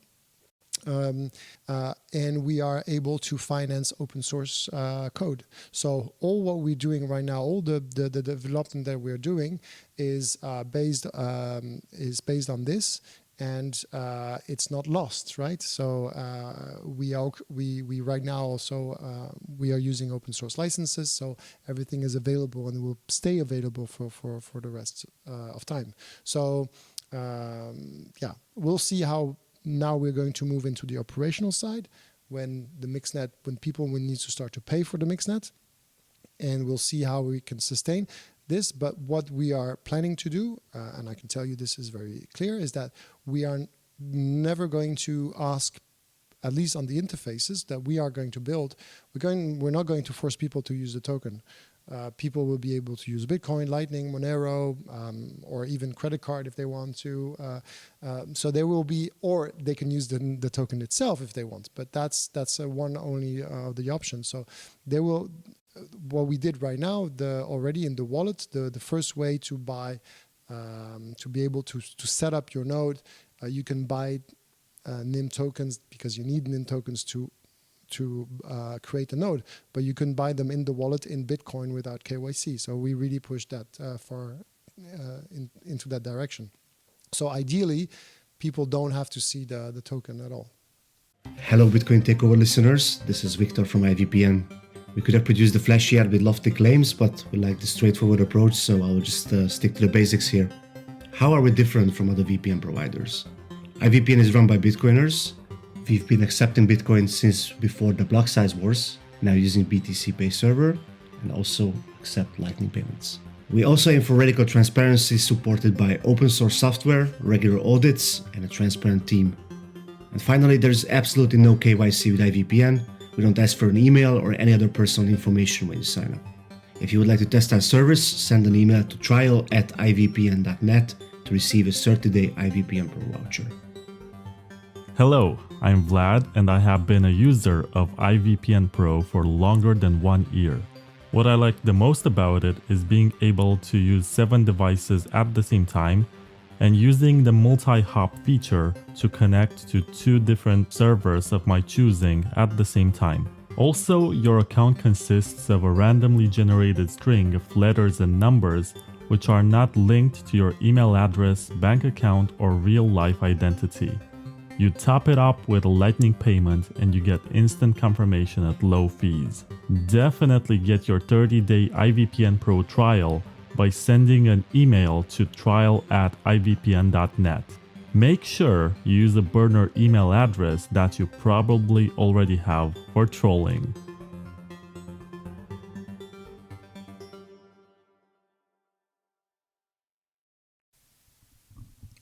And we are able to finance open source code. So all what we're doing right now, all the development that we're doing is based on this, and it's not lost, right? So we right now also we are using open source licenses, so everything is available and will stay available for the rest of time. So yeah, we'll see how. Now we're going to move into the operational side when people will need to start to pay for the mixnet, and we'll see how we can sustain this. But what we are planning to do, and I can tell you this is very clear, is that we are never going to ask, at least on the interfaces that we are going to build, we're not going to force people to use the token. People will be able to use Bitcoin, Lightning, Monero, or even credit card if they want to. So there will be, or they can use the token itself if they want. But that's one only of the options. So there will. What we did right now, already in the wallet, the first way to buy, to be able to set up your node, you can buy NIM tokens because you need NIM tokens to create a node, but you can buy them in the wallet in Bitcoin without KYC. So we really push that into that direction. So ideally, people don't have to see the token at all. Hello Bitcoin Takeover listeners, this is Victor from IVPN. We could have produced the flashy ad with lofty claims, but we like the straightforward approach, so I'll just stick to the basics here. How are we different from other VPN providers? IVPN is run by Bitcoiners. We've been accepting Bitcoin since before the block size wars, now using BTC Pay server, and also accept Lightning payments. We also aim for radical transparency supported by open source software, regular audits, and a transparent team. And finally, there's absolutely no KYC with IVPN. We don't ask for an email or any other personal information when you sign up. If you would like to test our service, send an email to trial@ivpn.net to receive a 30-day IVPN Pro voucher. Hello, I'm Vlad and I have been a user of IVPN Pro for longer than 1 year. What I like the most about it is being able to use 7 devices at the same time and using the multi-hop feature to connect to 2 different servers of my choosing at the same time. Also, your account consists of a randomly generated string of letters and numbers which are not linked to your email address, bank account, or real-life identity. You top it up with a Lightning payment and you get instant confirmation at low fees. Definitely get your 30-day IVPN Pro trial by sending an email to trial@ivpn.net. Make sure you use a burner email address that you probably already have for trolling.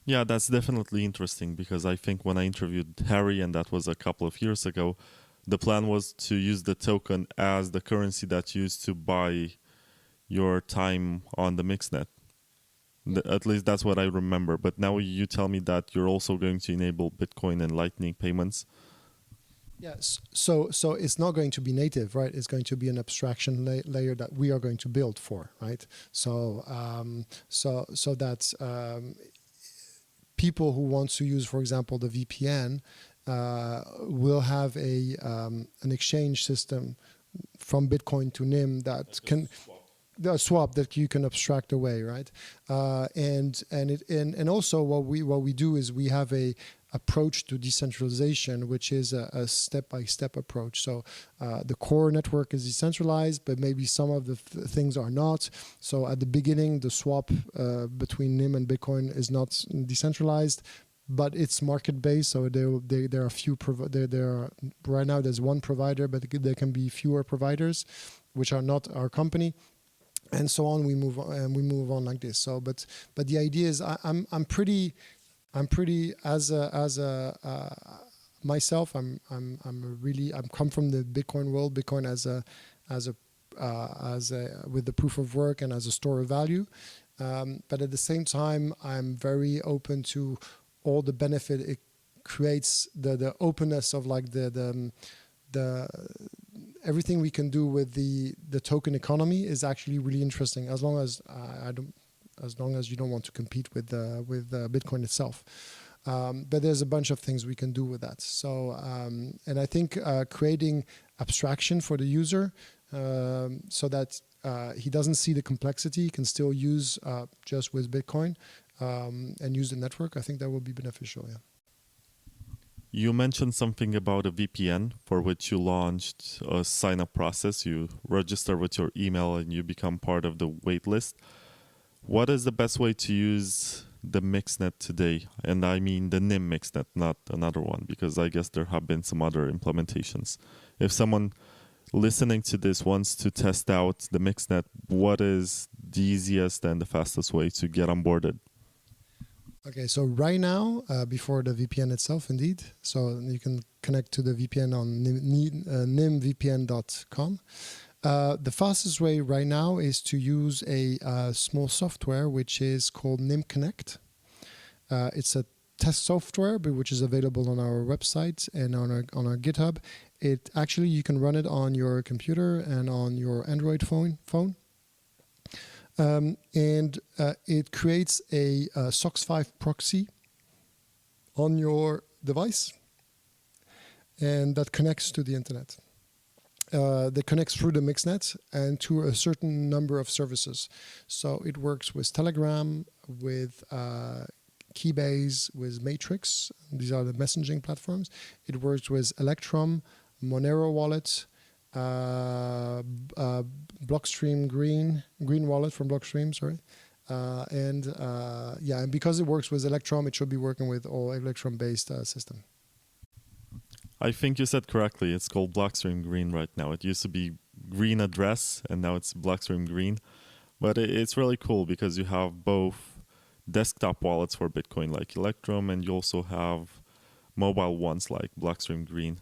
Yeah, that's definitely interesting because I think when I interviewed Harry, and that was a couple of years ago, the plan was to use the token as the currency that's used to buy your time on the mixnet. At least that's what I remember. But now you tell me that you're also going to enable Bitcoin and Lightning payments. Yes. So it's not going to be native, right? It's going to be an abstraction layer that we are going to build for, right? So that people who want to use, for example, the VPN will have an exchange system from Bitcoin to NIM that can the swap that you can abstract away, right? And also what we do is we have a approach to decentralization, which is a step-by-step approach. So the core network is decentralized, but maybe some of the things are not. So at the beginning, the swap between NIM and Bitcoin is not decentralized, but it's market-based. So there are few. There are right now there's one provider, but there can be fewer providers, which are not our company. And so on, we move on like this. So, but the idea is, I'm pretty myself. I'm come from the Bitcoin world. Bitcoin as a with the proof of work and as a store of value. But at the same time, I'm very open to all the benefit it creates. The openness of like the everything we can do with the token economy is actually really interesting, as long as you don't want to compete with Bitcoin itself. But there's a bunch of things we can do with that. So and I think creating abstraction for the user so that he doesn't see the complexity, he can still use just with Bitcoin and use the network. I think that will be beneficial. Yeah. You mentioned something about a VPN for which you launched a sign-up process. You register with your email and you become part of the waitlist. What is the best way to use the mixnet today? And I mean the NIM mixnet, not another one, because I guess there have been some other implementations. If someone listening to this wants to test out the mixnet, what is the easiest and the fastest way to get onboarded? Okay, so right now, before the VPN itself, indeed, so you can connect to the VPN on nimvpn.com. The fastest way right now is to use a small software which is called NIM Connect. It's a test software, but which is available on our website and on our GitHub. It actually, you can run it on your computer and on your Android phone. And it creates a SOX 5 proxy on your device, and that connects to the internet. that connects through the mixnet and to a certain number of services. So it works with Telegram, with Keybase, with Matrix. These are the messaging platforms. It works with Electrum, Monero Wallet, Blockstream Green Wallet from Blockstream, sorry. And because it works with Electrum, it should be working with all Electrum-based system. I think you said correctly. It's called Blockstream Green right now. It used to be Green Address, and now it's Blockstream Green. But it's really cool because you have both desktop wallets for Bitcoin like Electrum, and you also have mobile ones like Blockstream Green.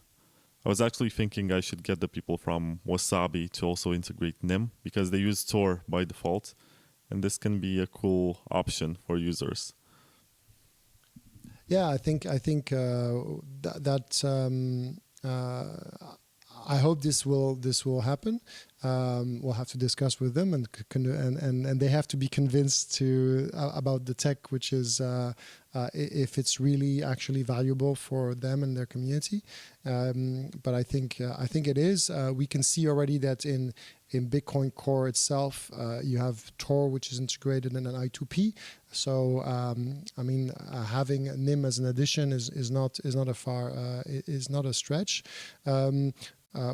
I was actually thinking I should get the people from Wasabi to also integrate NIM because they use Tor by default, and this can be a cool option for users. Yeah, I think I hope this will happen. We'll have to discuss with them, and they have to be convinced about the tech, which is if it's really actually valuable for them and their community. But I think it is. We can see already that in Bitcoin Core itself, you have Tor, which is integrated in an I2P. So having NIM as an addition is not a stretch.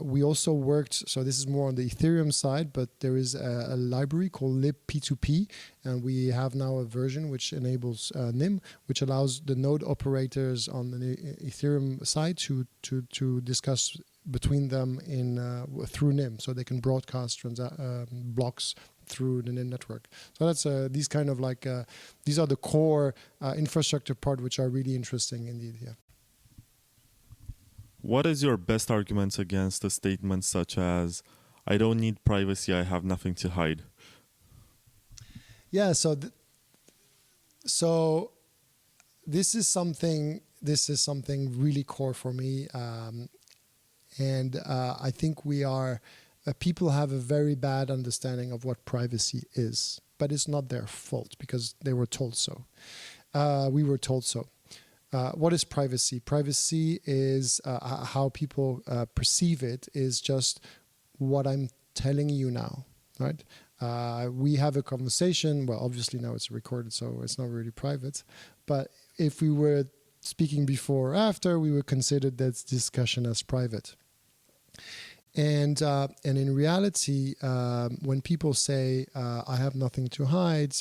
We also worked, so this is more on the Ethereum side, but there is a library called libp2p, and we have now a version which enables NIM, which allows the node operators on the Ethereum side to discuss between them through NIM, so they can broadcast blocks through the NIM network. So that's these kind of like these are the core infrastructure part, which are really interesting indeed. Yeah. What is your best argument against a statement such as, I don't need privacy, I have nothing to hide? Yeah, so this is something really core for me, and I think people have a very bad understanding of what privacy is, but it's not their fault because they were told so. We were told so. What is privacy? Privacy is how people perceive it is just what I'm telling you now, right? We have a conversation. Well, obviously now it's recorded, so it's not really private. But if we were speaking before or after, we would consider that discussion as private. And in reality, when people say, I have nothing to hide,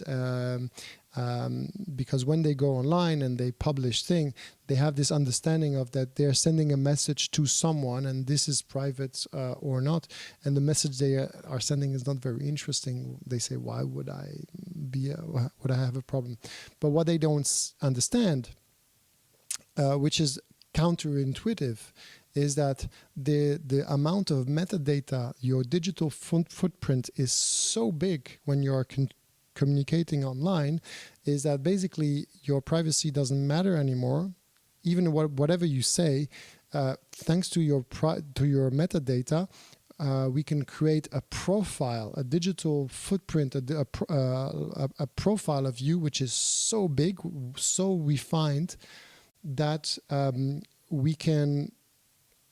because when they go online and they publish things, they have this understanding of that they're sending a message to someone, and this is private or not. And the message they are sending is not very interesting. They say, why would I have a problem? But what they don't understand, which is counterintuitive, is that the amount of metadata, your digital footprint is so big when you're communicating online, is that basically your privacy doesn't matter anymore. Even whatever you say, thanks to your metadata, we can create a profile, a digital footprint, a profile of you, which is so big, so refined, that we can,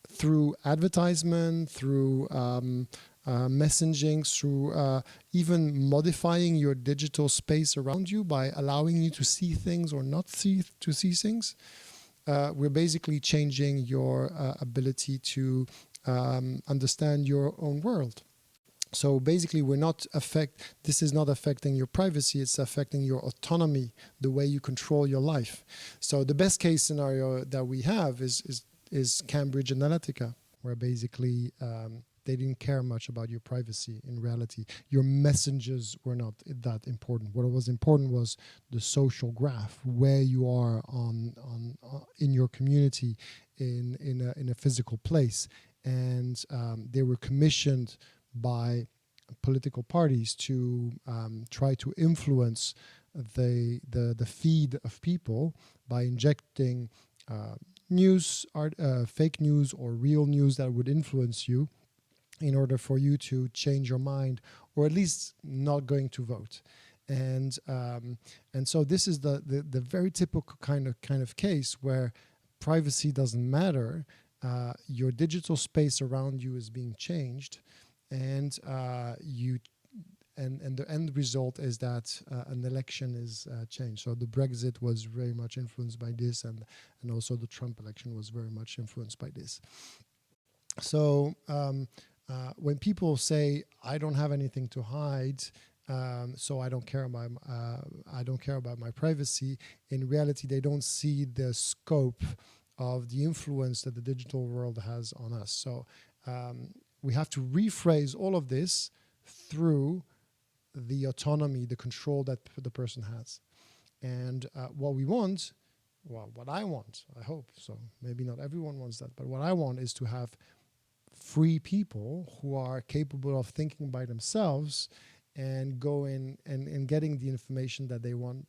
through advertisement, through messaging, through even modifying your digital space around you by allowing you to see things or not see things, we're basically changing your ability to understand your own world. So basically, this is not affecting your privacy, it's affecting your autonomy, the way you control your life. So the best case scenario that we have is Cambridge Analytica, where basically they didn't care much about your privacy. In reality, your messages were not that important. What was important was the social graph, where you are in your community, in a physical place, and they were commissioned by political parties to try to influence the feed of people by injecting fake news or real news that would influence you in order for you to change your mind, or at least not going to vote. And so this is the very typical kind of case where privacy doesn't matter, your digital space around you is being changed, and the end result is that an election is changed. So the Brexit was very much influenced by this, and also the Trump election was very much influenced by this. So when people say, "I don't have anything to hide," so I don't care about my privacy, in reality, they don't see the scope of the influence that the digital world has on us. So we have to rephrase all of this through the autonomy, the control that the person has. And what we want, well, what I want, I hope, so maybe not everyone wants that, but what I want is to have free people who are capable of thinking by themselves and going and getting the information that they want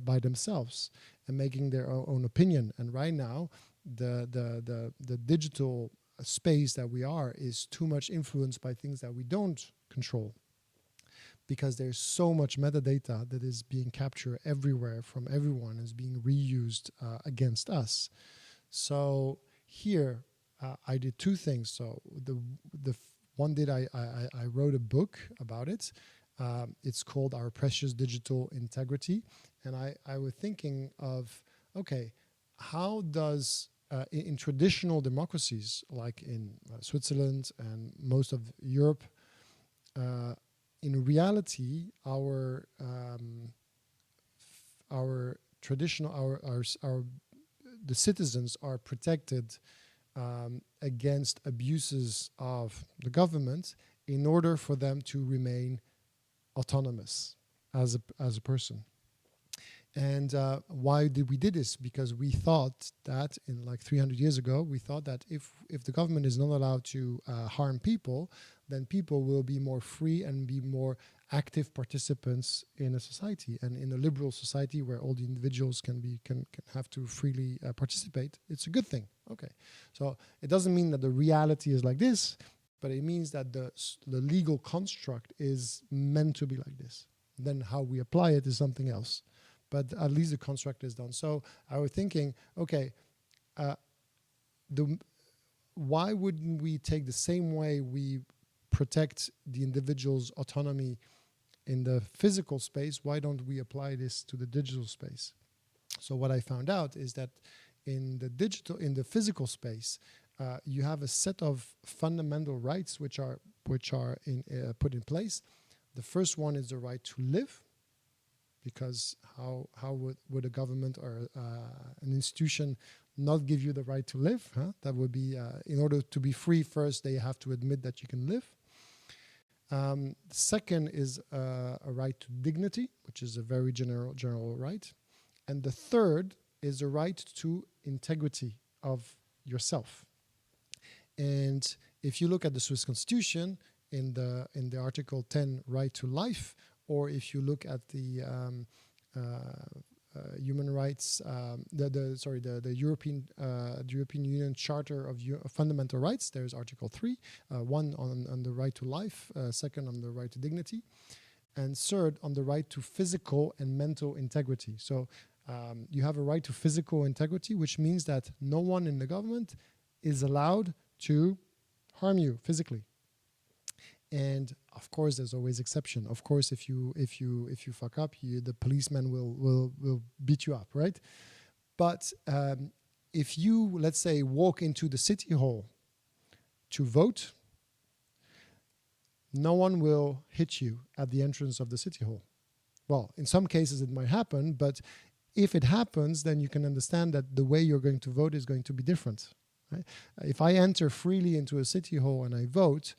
by themselves and making their own opinion. And right now, the digital space that we are is too much influenced by things that we don't control, because there's so much metadata that is being captured everywhere from everyone, is being reused against us. So here I did two things. So the one did I wrote a book about it. It's called Our Precious Digital Integrity. And I was thinking of, okay, how does, in traditional democracies, like in Switzerland and most of Europe, in reality, our traditional, the citizens are protected against abuses of the government in order for them to remain autonomous as a person. And why did we do this? Because we thought that in like 300 years ago, we thought that if the government is not allowed to harm people, then people will be more free and be more active participants in a society. And in a liberal society where all the individuals can have to freely participate, it's a good thing. Okay, so it doesn't mean that the reality is like this, but it means that the legal construct is meant to be like this. Then how we apply it is something else. But at least the construct is done. So I was thinking, okay, why wouldn't we take the same way we protect the individual's autonomy in the physical space? Why don't we apply this to the digital space? So what I found out is that in the physical space, you have a set of fundamental rights which are put in place. The first one is the right to live. Because how would a government or an institution not give you the right to live? Huh? That would be, in order to be free, first they have to admit that you can live. The second is a right to dignity, which is a very general right. And the third is the right to integrity of yourself. And if you look at the Swiss Constitution, in the Article 10, right to life, or if you look at the human rights, the European Union Charter of Fundamental Rights, there's Article 3, one on the right to life, second on the right to dignity, and third on the right to physical and mental integrity. So you have a right to physical integrity, which means that no one in the government is allowed to harm you physically. And of course, there's always exception. Of course, if you fuck up, the policeman will beat you up, right? But if you, let's say, walk into the city hall to vote, no one will hit you at the entrance of the city hall. Well, in some cases it might happen, but if it happens, then you can understand that the way you're going to vote is going to be different. Right? If I enter freely into a city hall and I vote,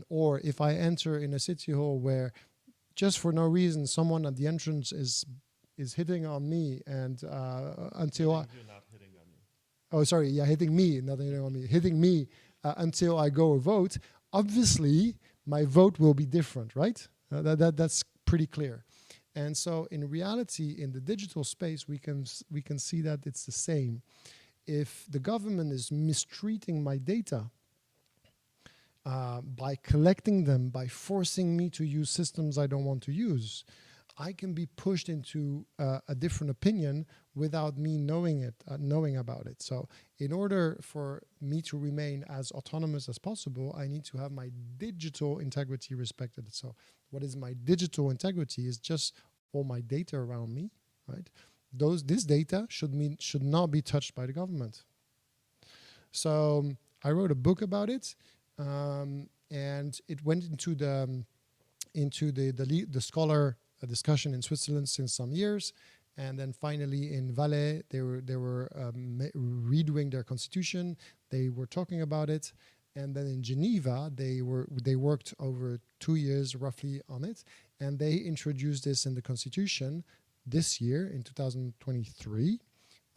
or if I enter in a city hall where just for no reason someone at the entrance is hitting on me and until I... You're not hitting on you. Oh, sorry, yeah, hitting me, not hitting on me. Hitting me until I go vote, obviously my vote will be different, right? That's pretty clear. And so in reality, in the digital space, we can see that it's the same. If the government is mistreating my data, by collecting them, by forcing me to use systems I don't want to use, I can be pushed into a different opinion without me knowing about it. So in order for me to remain as autonomous as possible, I need to have my digital integrity respected. So what is my digital integrity is just all my data around me, right? This data should not be touched by the government. So I wrote a book about it, and it went into the scholar discussion in Switzerland since some years, and then finally in Valais they were redoing their constitution. They were talking about it, and then in Geneva they worked over 2 years roughly on it, and they introduced this in the constitution this year in 2023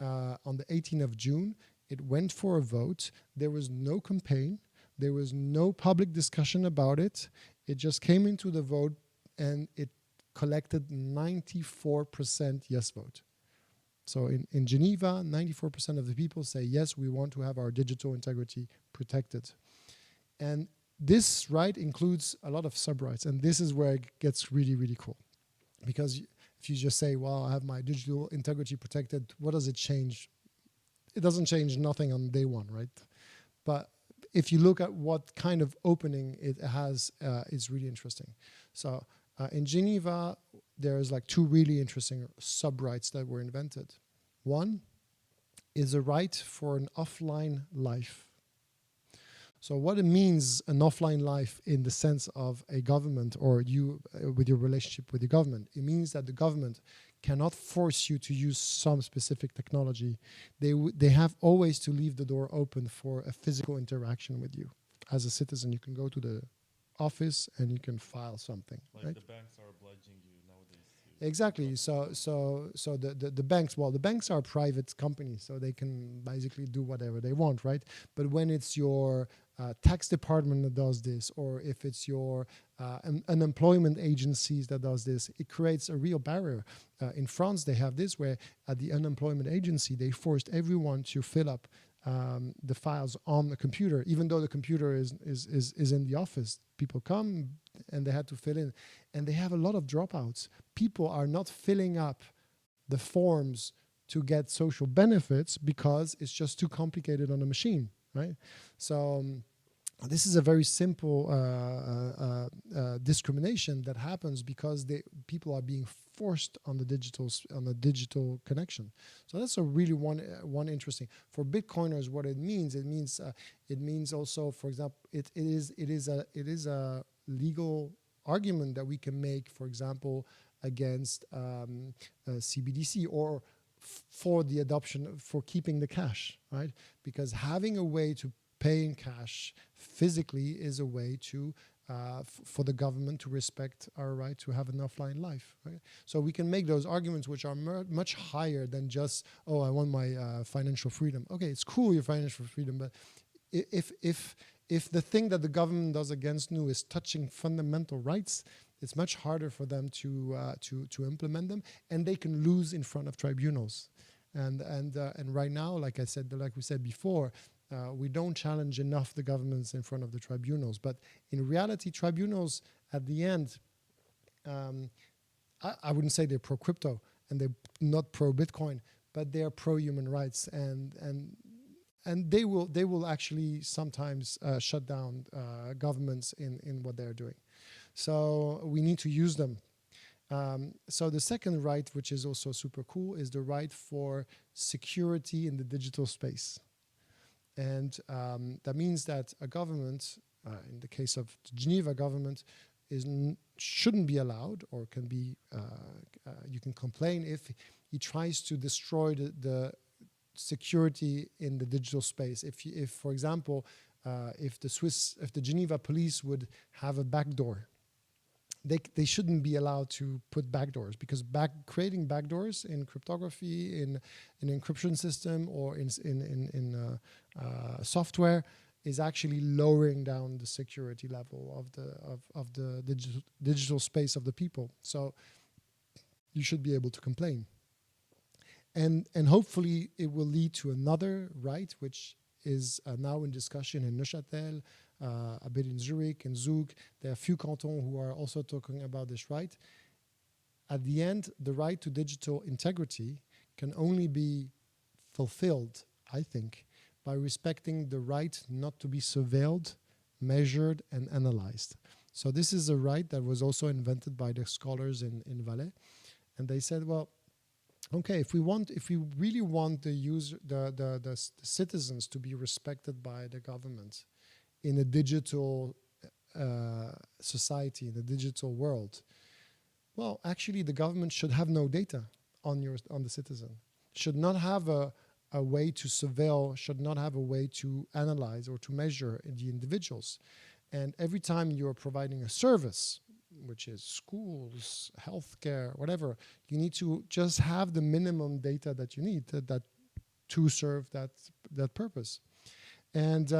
on the 18th of June. It went for a vote. There was no campaign. There was no public discussion about it. It just came into the vote, and it collected 94% yes vote. So in Geneva, 94% of the people say, yes, we want to have our digital integrity protected. And this right includes a lot of sub-rights. And this is where it gets really, really cool. Because if you just say, well, I have my digital integrity protected, what does it change? It doesn't change nothing on day one, right? But if you look at what kind of opening it has, it's really interesting. So in Geneva, there's like 2 really interesting sub-rights that were invented. One is a right for an offline life. So what it means, an offline life in the sense of a government or you with your relationship with the government, it means that the government cannot force you to use some specific technology. They have always to leave the door open for a physical interaction with you. As a citizen, you can go to the office and you can file something. Like right? the banks are obliging you nowadays. Exactly. So the banks, well, the banks are private companies, so they can basically do whatever they want, right? But when it's your tax department that does this, or if it's your unemployment agencies that does this, it creates a real barrier. In France, they have this where at the unemployment agency, they forced everyone to fill up the files on the computer, even though the computer is in the office. People come and they had to fill in, and they have a lot of dropouts. People are not filling up the forms to get social benefits because it's just too complicated on a machine, right? So this is a very simple discrimination that happens because people are being forced on the digital connection. So that's a really one interesting. For Bitcoiners, what it means also, for example, it is a legal argument that we can make, for example, against CBDC or for the adoption, for keeping the cash, right? Because having a way to pay in cash physically is a way to for the government to respect our right to have an offline life, right? So we can make those arguments which are much higher than just, oh, I want my financial freedom. Okay, it's cool, your financial freedom, but if the thing that the government does against you is touching fundamental rights, it's much harder for them to implement them, and they can lose in front of tribunals. And right now, like we said before, we don't challenge enough the governments in front of the tribunals. But in reality, tribunals at the end, I wouldn't say they're pro-crypto and they're not pro-Bitcoin, but they are pro-human rights, and they will actually sometimes shut down governments in what they're doing. So we need to use them. So the second right, which is also super cool, is the right for security in the digital space. And that means that a government, in the case of the Geneva government, shouldn't be allowed, or can be. You can complain if he tries to destroy the security in the digital space. If for example, if the Geneva police would have a backdoor, they shouldn't be allowed to put backdoors, because creating backdoors in cryptography, in an encryption system, or in software is actually lowering down the security level of the digital space of the people. So you should be able to complain, and hopefully it will lead to another right, which is now in discussion in Neuchâtel, a bit in Zurich and Zug. There are a few cantons who are also talking about this right. at the end, the right to digital integrity can only be fulfilled, I think, by respecting the right not to be surveilled, measured, and analyzed. So this is a right that was also invented by the scholars in Valais. And they said, well, okay, if we really want the citizens to be respected by the government in a digital society, in a digital world, well, actually, the government should have no data on the citizen. Should not have a way to surveil, should not have a way to analyze or to measure the individuals. And every time you're providing a service, which is schools, healthcare, whatever, you need to just have the minimum data that you need to serve that purpose. And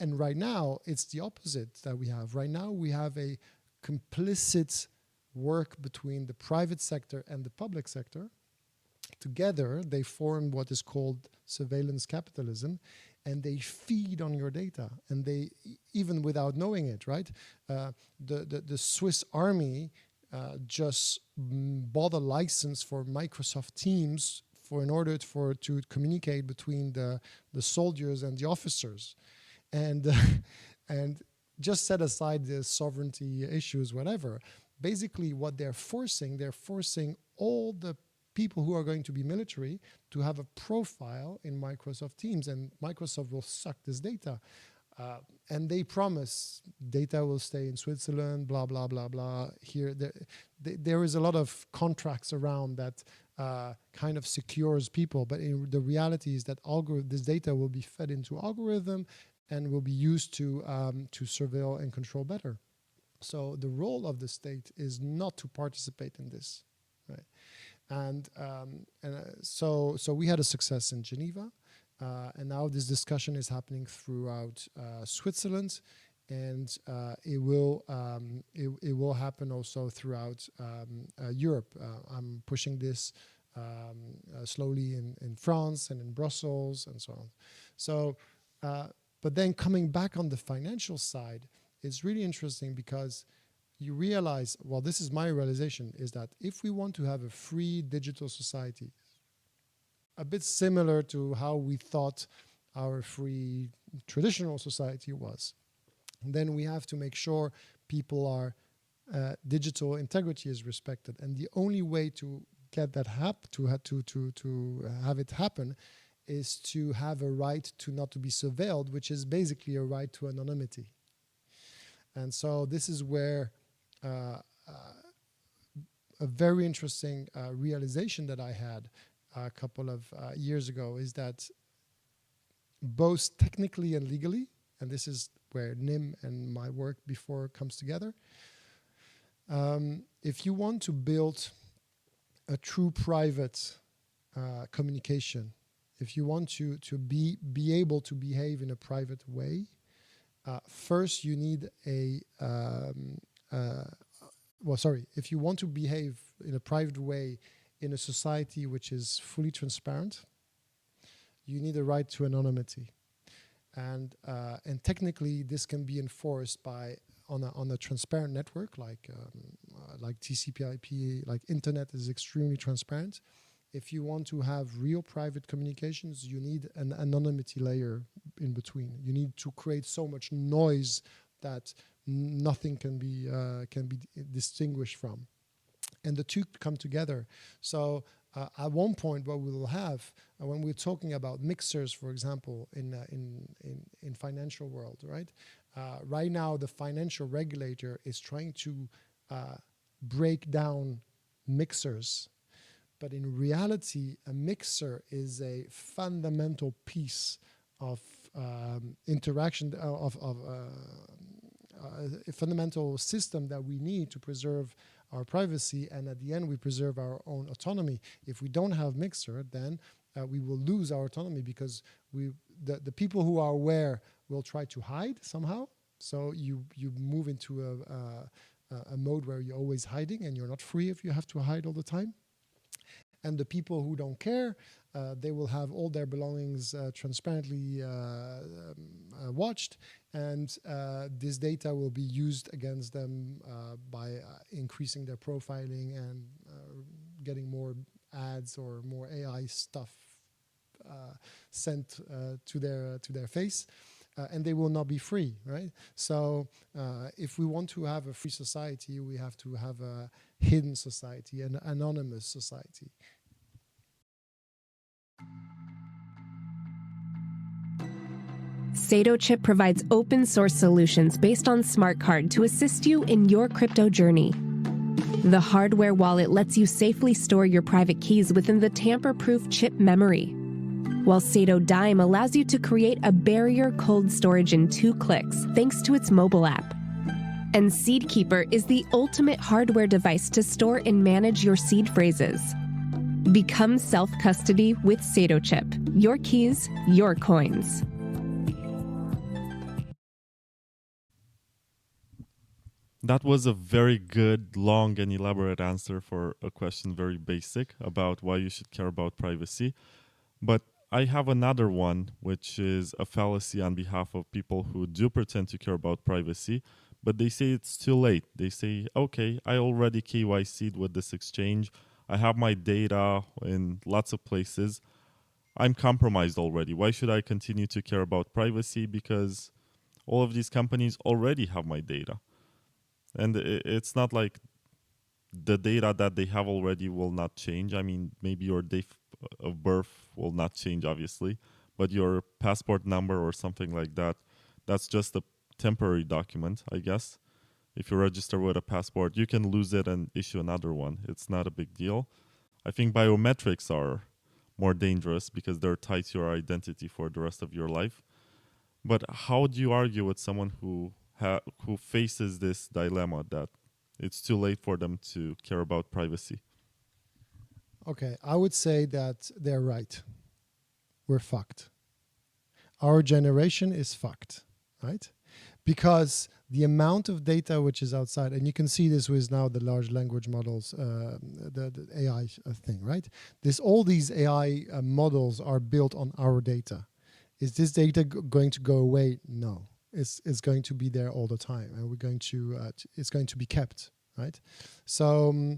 right now it's the opposite that we have. Right now we have a complicit work between the private sector and the public sector. Together they form what is called surveillance capitalism, and they feed on your data, and they, even without knowing it, right? The Swiss army just bought a license for Microsoft Teams in order to communicate between the soldiers and the officers, and just set aside the sovereignty issues, whatever. Basically, what they're forcing all the people who are going to be military to have a profile in Microsoft Teams, and Microsoft will suck this data. And they promise data will stay in Switzerland, blah, blah, blah, blah. Here, there is a lot of contracts around that kind of secures people, but the reality is that this data will be fed into algorithm and will be used to surveil and control better. So the role of the state is not to participate in this, right? And so we had a success in Geneva, and now this discussion is happening throughout Switzerland, and it will happen also throughout Europe. I'm pushing this slowly in France and in Brussels and so on. So, but then coming back on the financial side, it's really interesting because you realize, well, this is my realization, is that if we want to have a free digital society, a bit similar to how we thought our free traditional society was, then we have to make sure people are, digital integrity is respected. And the only way to get that to have it happen is to have a right to not to be surveilled, which is basically a right to anonymity. And so this is where a very interesting realization that I had a couple of years ago is that both technically and legally, and this is where NIM and my work before comes together, if you want to build a true private communication, if you want to be able to behave in a private way, first you need if you want to behave in a private way in a society which is fully transparent, you need a right to anonymity. And technically this can be enforced on a transparent network like TCP/IP, like internet is extremely transparent. If you want to have real private communications, you need an anonymity layer in between. You need to create so much noise that nothing can be distinguished from, and the two come together. So at one point, what we will have when we're talking about mixers, for example, in financial world, right? Right now, the financial regulator is trying to break down mixers. But in reality, a mixer is a fundamental piece of interaction, a fundamental system that we need to preserve our privacy, and at the end we preserve our own autonomy. If we don't have mixer, then we will lose our autonomy, because the people who are aware will try to hide somehow. So you move into a mode where you're always hiding and you're not free if you have to hide all the time. And the people who don't care They will have all their belongings transparently watched, and this data will be used against them by increasing their profiling and getting more ads or more AI stuff sent to their face. And they will not be free, right? So if we want to have a free society, we have to have a hidden society, an anonymous society. SatoChip provides open source solutions based on smart card to assist you in your crypto journey. The hardware wallet lets you safely store your private keys within the tamper-proof chip memory, while Sato Dime allows you to create a barrier cold storage in 2 clicks thanks to its mobile app. And SeedKeeper is the ultimate hardware device to store and manage your seed phrases. Become self-custody with SatoChip. Your keys, your coins. That was a very good, long, and elaborate answer for a question very basic about why you should care about privacy. But I have another one, which is a fallacy on behalf of people who do pretend to care about privacy, but they say it's too late. They say, okay, I already KYC'd with this exchange. I have my data in lots of places. I'm compromised already. Why should I continue to care about privacy? Because all of these companies already have my data. And it's not like the data that they have already will not change. I mean, maybe your date of birth will not change, obviously, but your passport number or something like that, that's just a temporary document, I guess. If you register with a passport, you can lose it and issue another one. It's not a big deal. I think biometrics are more dangerous because they're tied to your identity for the rest of your life. But how do you argue with someone who faces this dilemma that it's too late for them to care about privacy? Okay, I would say that they're right. We're fucked. Our generation is fucked, right? Because the amount of data which is outside, and you can see this with now the large language models, the AI thing, right? All these AI models are built on our data. Is this data going to go away? No. It's going to be there all the time, and we're going to it's going to be kept, right? So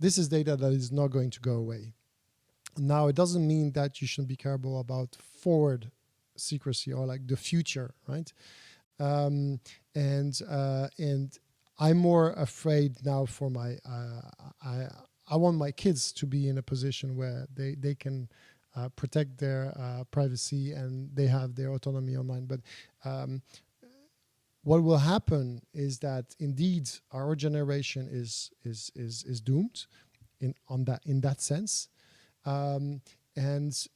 this is data that is not going to go away. Now, it doesn't mean that you shouldn't be careful about forward secrecy or like the future, right? And I'm more afraid now for my I want my kids to be in a position where they can protect their privacy and they have their autonomy online. But what will happen is that indeed our generation is doomed in that sense, and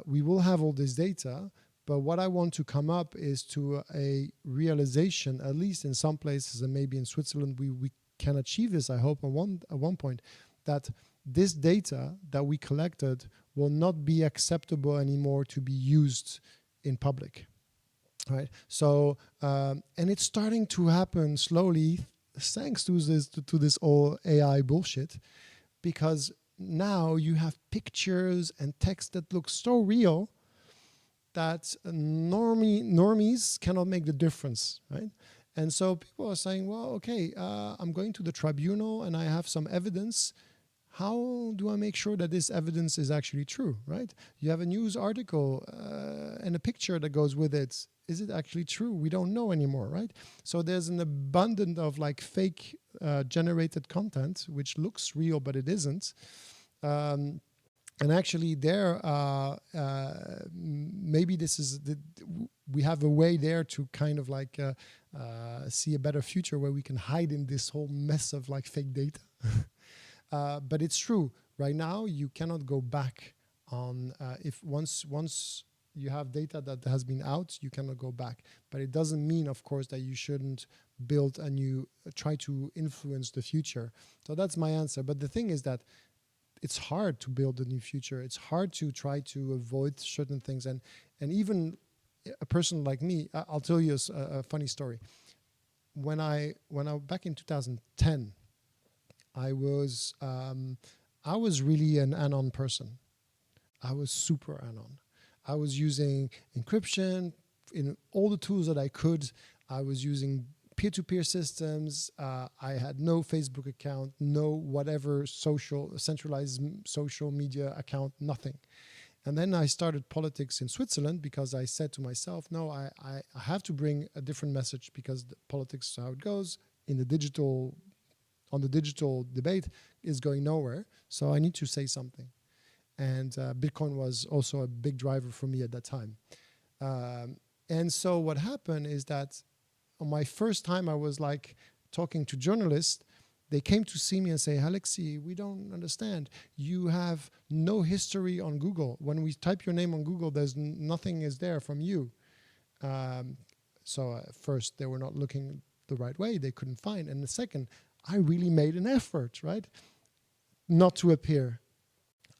we will have all this data. But what I want to come up is to a realization, at least in some places, and maybe in Switzerland we can achieve this, I hope, at one point, that this data that we collected will not be acceptable anymore to be used in public, right? So, and it's starting to happen slowly, thanks to this all AI bullshit, because now you have pictures and text that look so real that normies cannot make the difference, right? And so people are saying, well, okay, I'm going to the tribunal and I have some evidence. How do I make sure that this evidence is actually true, right? You have a news article and a picture that goes with it. Is it actually true? We don't know anymore, right? So there's an abundance of like fake generated content, which looks real, but it isn't. And actually there, maybe this is, we have a way there to kind of like see a better future where we can hide in this whole mess of like fake data. But it's true. Right now, you cannot go back on if once you have data that has been out, you cannot go back. But it doesn't mean, of course, that you shouldn't build a new, try to influence the future. So that's my answer. But the thing is that it's hard to build a new future. It's hard to try to avoid certain things. And even a person like me, I'll tell you a funny story. When I back in 2010, I was really an anon person. I was super anon. I was using encryption in all the tools that I could. I was using peer-to-peer systems. I had no Facebook account, no whatever centralized social media account, nothing. And then I started politics in Switzerland because I said to myself, no, I have to bring a different message, because the politics is how it goes in the digital, on the digital debate is going nowhere. So I need to say something. And Bitcoin was also a big driver for me at that time. And so what happened is that on my first time I was like talking to journalists, they came to see me and say, Alexis, we don't understand. You have no history on Google. When we type your name on Google, there's nothing is there from you. So at first they were not looking the right way. They couldn't find. And the second, I really made an effort, right? Not to appear.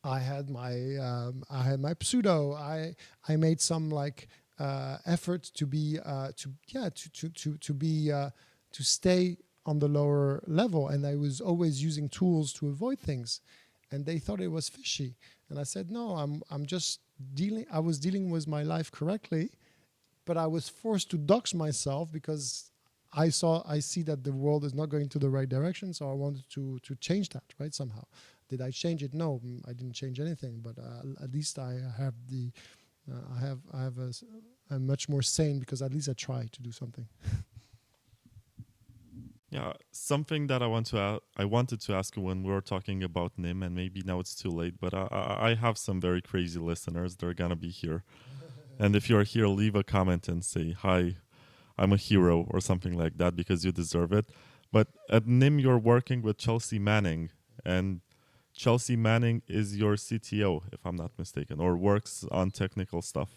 I had my pseudo. I made some like effort to be to stay on the lower level, and I was always using tools to avoid things, and they thought it was fishy. And I said, no, I'm just dealing. I was dealing with my life correctly, but I was forced to dox myself because I see that the world is not going to the right direction. So I wanted to change that, right, somehow. Did I change it? No, I didn't change anything. But at least I have I'm much more sane because at least I try to do something. Yeah, something that I wanted to ask you when we were talking about NIM, and maybe now it's too late, but I have some very crazy listeners. They're gonna be here, and if you're here, leave a comment and say hi. I'm a hero or something like that because you deserve it. But at NIM, you're working with Chelsea Manning, and Chelsea Manning is your CTO, if I'm not mistaken, or works on technical stuff.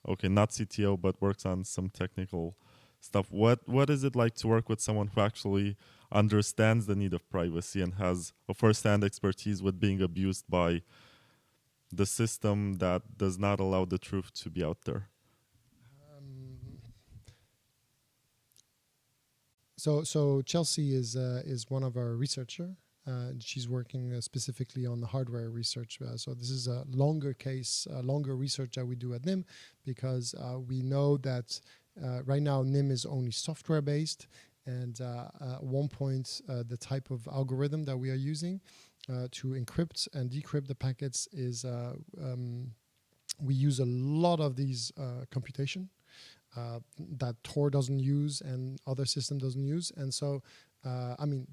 Okay, not CTO, but works on some technical stuff. What is it like to work with someone who actually understands the need of privacy and has a first-hand expertise with being abused by the system that does not allow the truth to be out there? So Chelsea is one of our researchers. She's working specifically on the hardware research. So this is a longer research that we do at NIM, because we know that right now NIM is only software based, and at one point the type of algorithm that we are using to encrypt and decrypt the packets is we use a lot of these computation that Tor doesn't use and other system doesn't use, and so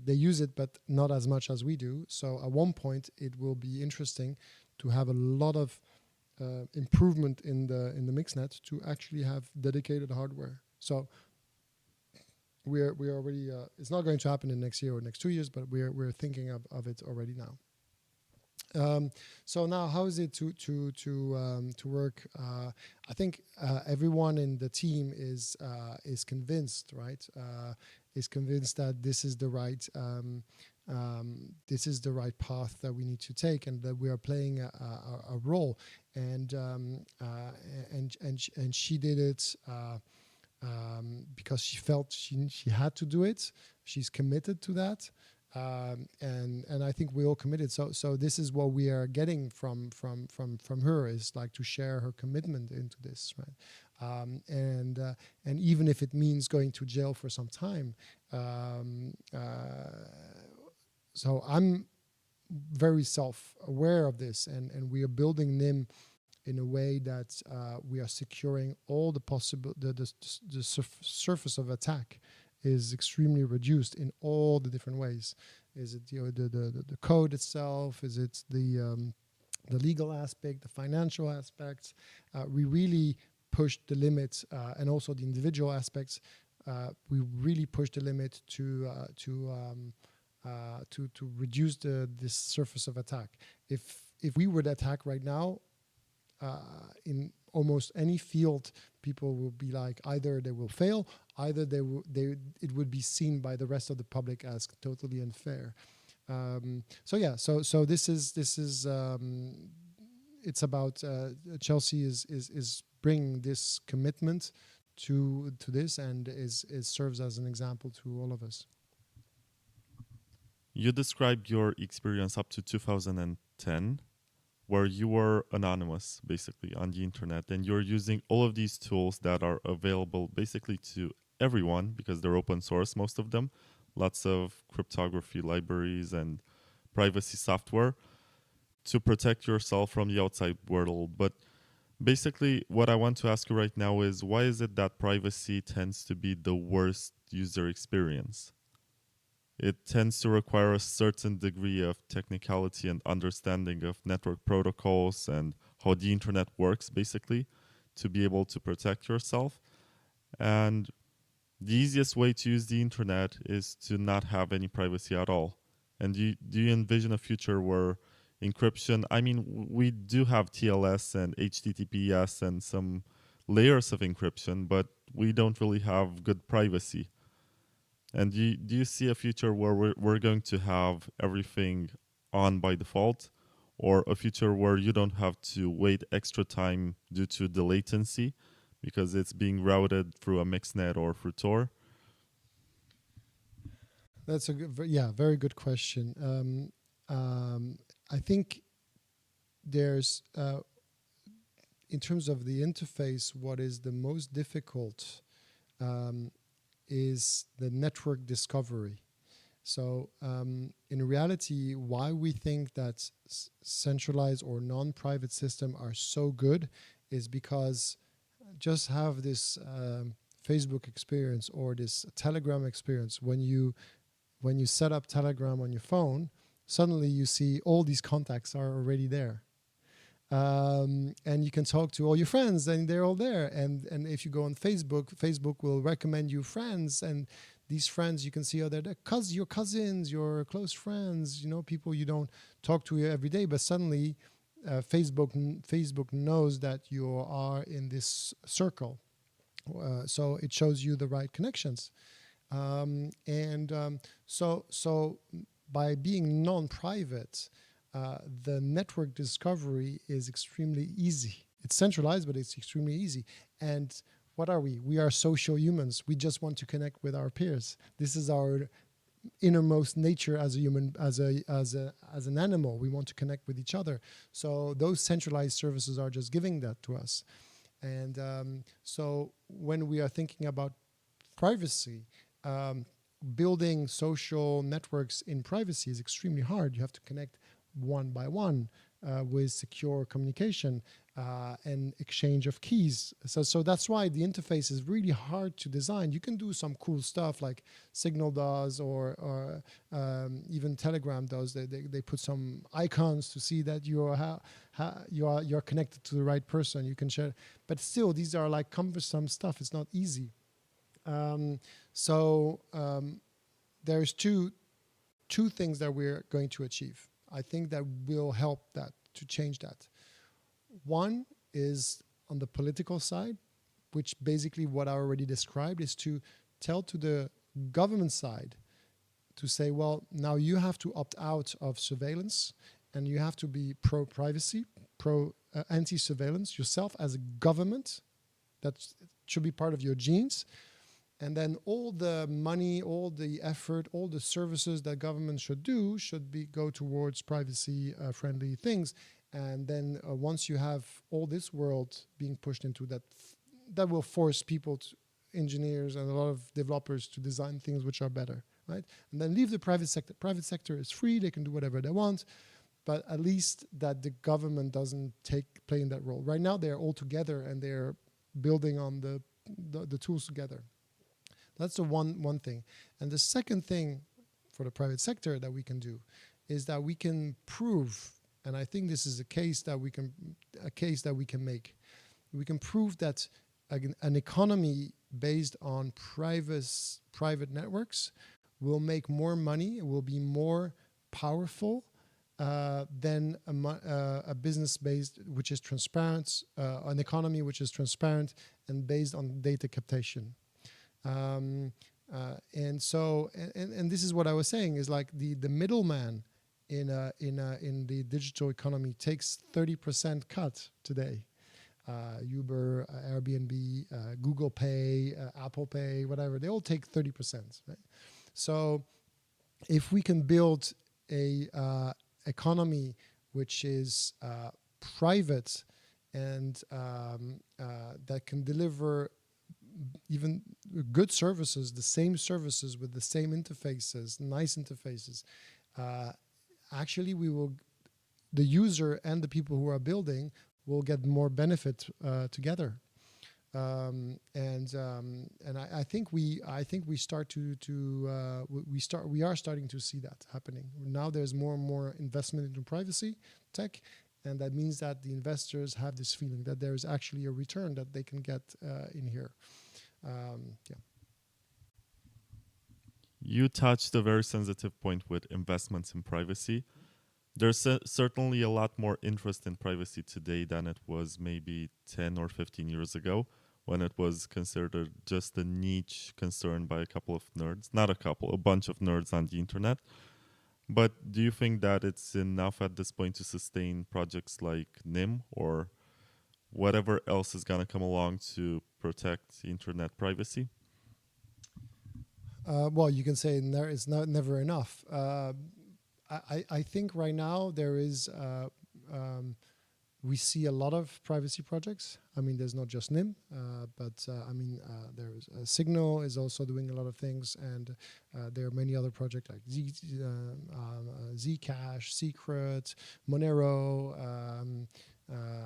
they use it, but not as much as we do. So at one point, it will be interesting to have a lot of improvement in the mixnet to actually have dedicated hardware. So we're already. It's not going to happen in next year or next 2 years, but we're thinking of it already now. So now, how is it to work? I think everyone in the team is convinced, right? Is convinced that this is the right path that we need to take, and that we are playing a role. And she did it because she felt she had to do it. She's committed to that. And I think we all committed. So this is what we are getting from her, is like to share her commitment into this, right? And even if it means going to jail for some time, so I'm very self-aware of this, and we are building NIM in a way that we are securing all the possible the surface of attack is extremely reduced in all the different ways. Is it the code itself? Is it the legal aspect, the financial aspects? We really pushed the limit, and also the individual aspects. We really pushed the limit to reduce this surface of attack. If we were to attack right now, in almost any field, people will be like, either they will fail, either it would be seen by the rest of the public as totally unfair. So this is it's about Chelsea is bringing this commitment to this, and serves as an example to all of us. You described your experience up to 2010. where you were anonymous basically on the internet, and you're using all of these tools that are available basically to everyone because they're open source, most of them, lots of cryptography libraries and privacy software to protect yourself from the outside world. But basically what I want to ask you right now is, why is it that privacy tends to be the worst user experience? It tends to require a certain degree of technicality and understanding of network protocols and how the internet works, basically, to be able to protect yourself. And the easiest way to use the internet is to not have any privacy at all. And do you envision a future where encryption, I mean, we do have TLS and HTTPS and some layers of encryption, but we don't really have good privacy. And do you see a future where we're going to have everything on by default, or a future where you don't have to wait extra time due to the latency because it's being routed through a mixnet or through Tor? That's a very good question. I think there's, in terms of the interface, what is the most difficult is the network discovery. So in reality, why we think that centralized or non-private system are so good is because just have this Facebook experience or this Telegram experience. When you set up Telegram on your phone, suddenly you see all these contacts are already there. And you can talk to all your friends and they're all there. And if you go on Facebook, Facebook will recommend you friends, and these friends you can see are there, your cousins, your close friends, people you don't talk to every day, but suddenly Facebook knows that you are in this circle. So it shows you the right connections. So by being non-private, the network discovery is extremely easy. It's centralized, but it's extremely easy. And what are we? We are social humans. We just want to connect with our peers. This is our innermost nature as a human, as an animal. We want to connect with each other. So those centralized services are just giving that to us. And so when we are thinking about privacy, building social networks in privacy is extremely hard. You have to connect one by one with secure communication and exchange of keys. So that's why the interface is really hard to design. You can do some cool stuff like Signal does, or even Telegram does. They put some icons to see that you're connected to the right person. You can share, but still these are like cumbersome stuff. It's not easy. There's two things that we're going to achieve. I think that will help that to change that. One is on the political side, which basically what I already described is to tell to the government side to say, well, now you have to opt out of surveillance and you have to be pro-privacy, anti-surveillance yourself as a government. That should be part of your genes. And then all the money, all the effort, all the services that government should do should go towards privacy-friendly things. And then once you have all this world being pushed into that will force people, engineers and a lot of developers to design things which are better, right? And then leave the private sector. Private sector is free; they can do whatever they want, but at least that the government doesn't play in that role. Right now, they're all together and they're building on the tools together. That's the one thing. And the second thing for the private sector that we can do is that we can prove, and I think this is a case that we can make. We can prove that an economy based on private networks will make more money, will be more powerful than a business based, which is transparent, an economy which is transparent and based on data captation. And this is what I was saying is like the middleman in the digital economy takes 30% cut today. Uber, Airbnb, Google Pay, Apple Pay, whatever, they all take 30%. Right? So if we can build a economy which is private and that can deliver even good services, the same services with the same interfaces, nice interfaces, actually the user and the people who are building will get more benefit together. And I think we are starting to see that happening. Now there's more and more investment into privacy tech, and that means that the investors have this feeling that there is actually a return that they can get in here. You touched a very sensitive point with investments in privacy. There's certainly a lot more interest in privacy today than it was maybe 10 or 15 years ago, when it was considered just a niche concern by a couple of nerds. Not a couple, a bunch of nerds on the internet. But do you think that it's enough at this point to sustain projects like NIM or whatever else is going to come along to protect internet privacy? Well, you can say it's never enough. I think right now there is, we see a lot of privacy projects. I mean, there's not just NIM, but there's Signal is also doing a lot of things, and there are many other projects like Zcash, Secret, Monero,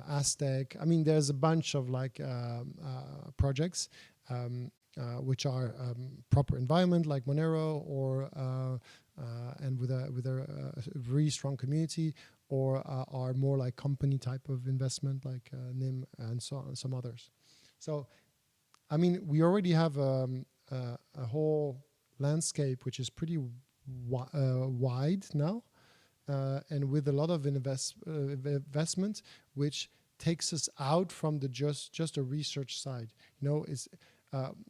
Aztec. I mean, there's a bunch of projects which are proper environment like Monero, or and with a very strong community, or are more like company type of investment like NIM and so on, some others. So, I mean, we already have a whole landscape which is pretty wide now, and with a lot of investment, which takes us out from the just a research side.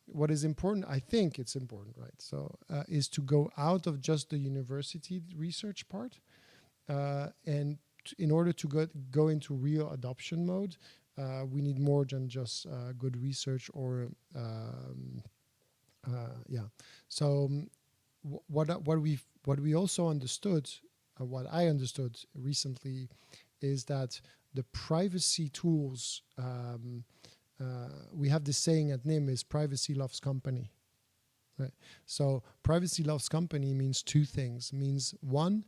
What is important, I think it's important, right? So, is to go out of just the university research part, and in order to go into real adoption mode, we need more than just good research or So, what we also understood, what I understood recently, is that the privacy tools. We have this saying at NIM is privacy loves company. Right? So privacy loves company means two things. Means one,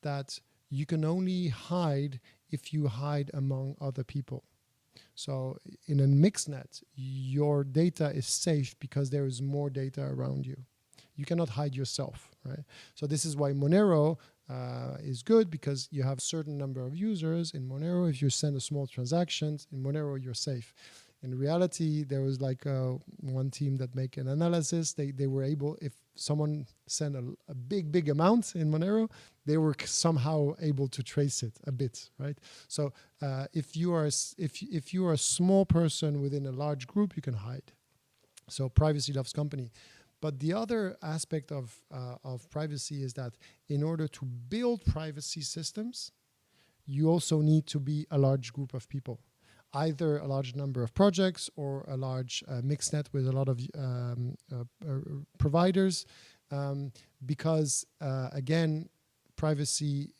that you can only hide if you hide among other people. So in a mixnet, your data is safe because there is more data around you. You cannot hide yourself, right? So this is why Monero is good, because you have a certain number of users in Monero. If you send a small transaction in Monero, you're safe. In reality, there was one team that make an analysis. They were able, if someone sent a big amount in Monero, they were somehow able to trace it a bit, right? So if you are a small person within a large group, you can hide. So privacy loves company. But the other aspect of privacy is that in order to build privacy systems, you also need to be a large group of people. Either a large number of projects or a large mixnet with a lot of providers, because again, privacy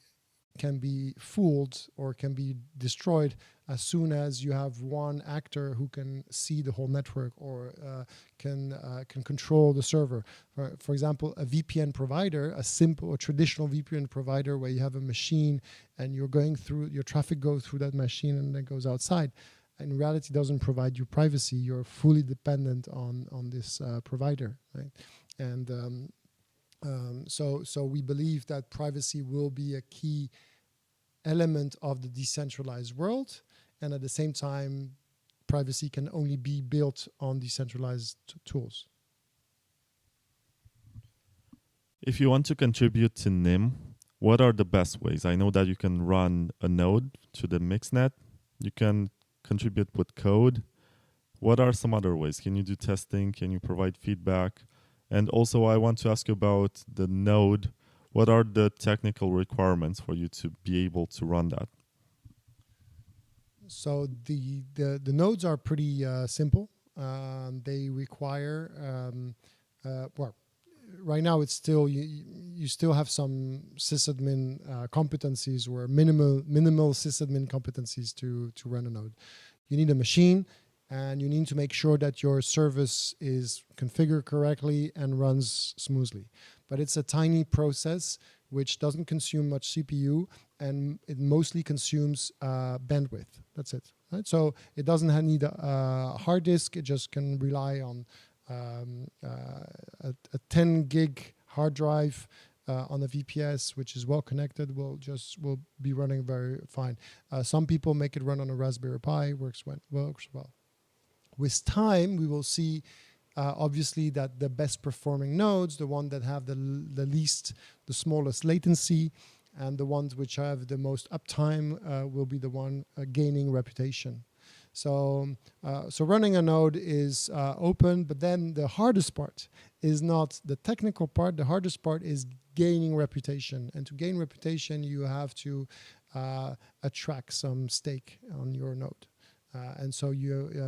can be fooled or can be destroyed as soon as you have one actor who can see the whole network or can control the server. For example, a VPN provider, a simple or traditional VPN provider where you have a machine and you're going through, your traffic goes through that machine and then goes outside. In reality, doesn't provide you privacy. You're fully dependent on this provider, right? And so we believe that privacy will be a key element of the decentralized world, and at the same time, privacy can only be built on decentralized tools. If you want to contribute to NIM, what are the best ways? I know that you can run a node to the mixnet. You can contribute with code. What are some other ways? Can you do testing? Can you provide feedback? And also, I want to ask you about the node. What are the technical requirements for you to be able to run that? So the nodes are pretty simple. They require, right now it's still you still have some sysadmin competencies or minimal sysadmin competencies to run a node. You need a machine, and you need to make sure that your service is configured correctly and runs smoothly. But it's a tiny process which doesn't consume much CPU, and it mostly consumes bandwidth. That's it. Right? So it doesn't need a hard disk. It just can rely on a 10 gig hard drive on a VPS, which is well connected, will be running very fine. Some people make it run on a Raspberry Pi. Works well. With time, we will see obviously that the best performing nodes, the ones that have the smallest latency, and the ones which have the most uptime will be the one gaining reputation. So running a node is open, but then the hardest part is not the technical part. The hardest part is gaining reputation. And to gain reputation, you have to attract some stake on your node. And so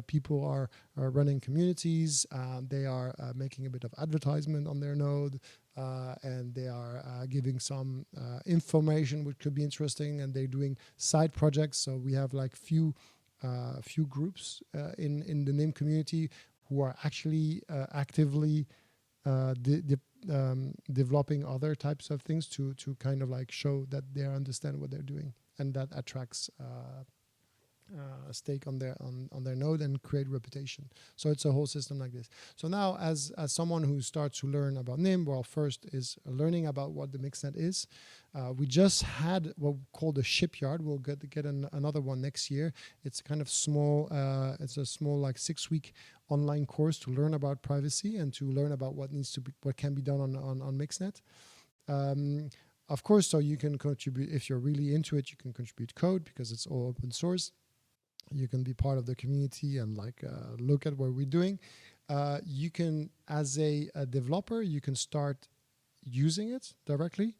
people are running communities. They are making a bit of advertisement on their node, and they are giving some information which could be interesting. And they're doing side projects. So we have like few groups in the NIM community who are actually actively developing other types of things to kind of like show that they understand what they're doing, and that attracts stake on their node and create reputation. So it's a whole system like this. So now, as someone who starts to learn about NIM, well, first is learning about what the mixnet is. We just had what we call the shipyard. We'll get another one next year. It's kind of small. It's a small, like 6-week online course to learn about privacy and to learn about what can be done on mixnet. Of course, so you can contribute if you're really into it. You can contribute code because it's all open source. You can be part of the community and look at what we're doing. You can, as a developer, you can start using it directly.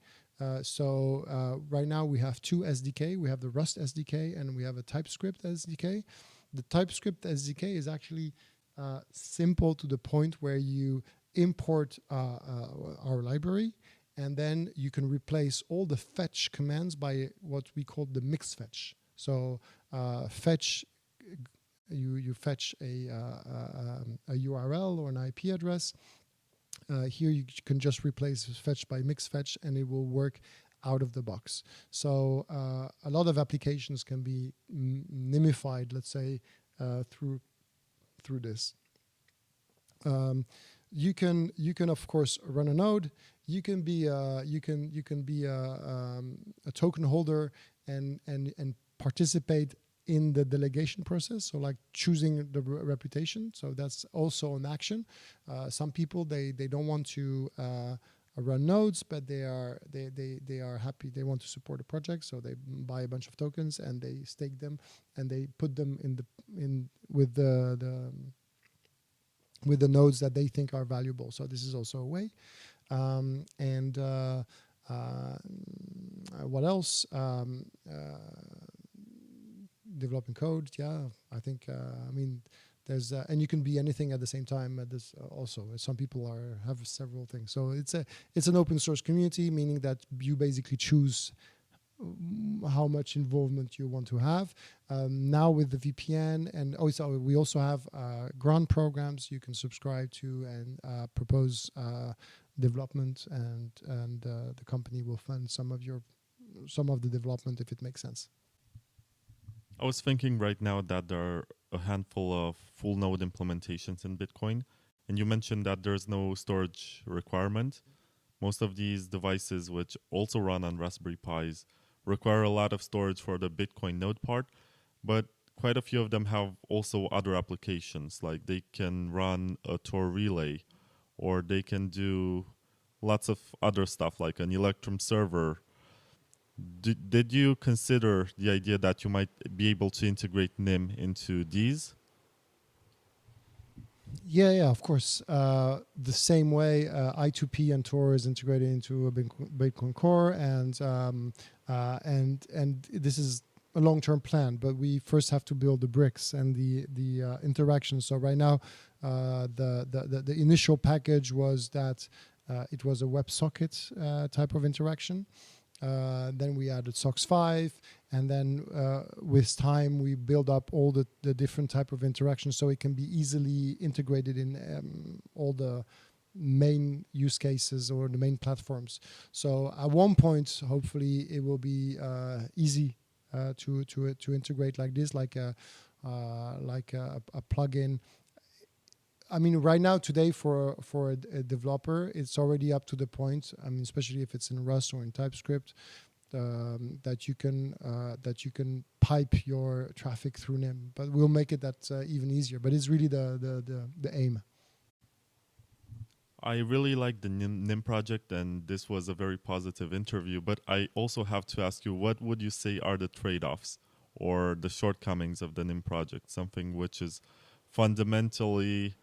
So right now we have 2 SDK. We have the Rust SDK and we have a TypeScript SDK. The TypeScript SDK is actually simple to the point where you import our library, and then you can replace all the fetch commands by what we call the mix fetch. So fetch, you fetch a URL or an IP address. Here you can just replace fetch by mix fetch, and it will work out of the box. So a lot of applications can be nimified, let's say, through this. You can of course run a node. You can be a token holder and participate in the delegation process, so like choosing the reputation. So that's also an action. Some people they don't want to run nodes, but they are happy. They want to support a project, so they buy a bunch of tokens and they stake them and they put them with the nodes that they think are valuable. So this is also a way. What else? Developing code, yeah. I think there's and you can be anything at the same time. This also, some people have several things. So it's an open source community, meaning that you basically choose how much involvement you want to have. Now with the VPN, and also we also have grant programs you can subscribe to and propose development, and the company will fund some of the development if it makes sense. I was thinking right now that there are a handful of full node implementations in Bitcoin, and you mentioned that there's no storage requirement. Most of these devices, which also run on Raspberry Pis, require a lot of storage for the Bitcoin node part, but quite a few of them have also other applications, like they can run a Tor relay, or they can do lots of other stuff like an Electrum server. Did you consider the idea that you might be able to integrate NIM into these? Yeah, of course. The same way I2P and Tor is integrated into a Bitcoin core, and this is a long-term plan. But we first have to build the bricks and the interaction. So right now, the initial package was that it was a WebSocket type of interaction. Then we added SOX 5, and then with time we build up all the different type of interactions so it can be easily integrated in all the main use cases or the main platforms. So at one point, hopefully, it will be easy to integrate like this, like a plugin. I mean, right now, today, for a developer, it's already up to the point. I mean, especially if it's in Rust or in TypeScript, that you can pipe your traffic through NIM. But we'll make it that even easier. But it's really the aim. I really like the NIM project, and this was a very positive interview. But I also have to ask you, what would you say are the trade-offs or the shortcomings of the NIM project? Something which is fundamentally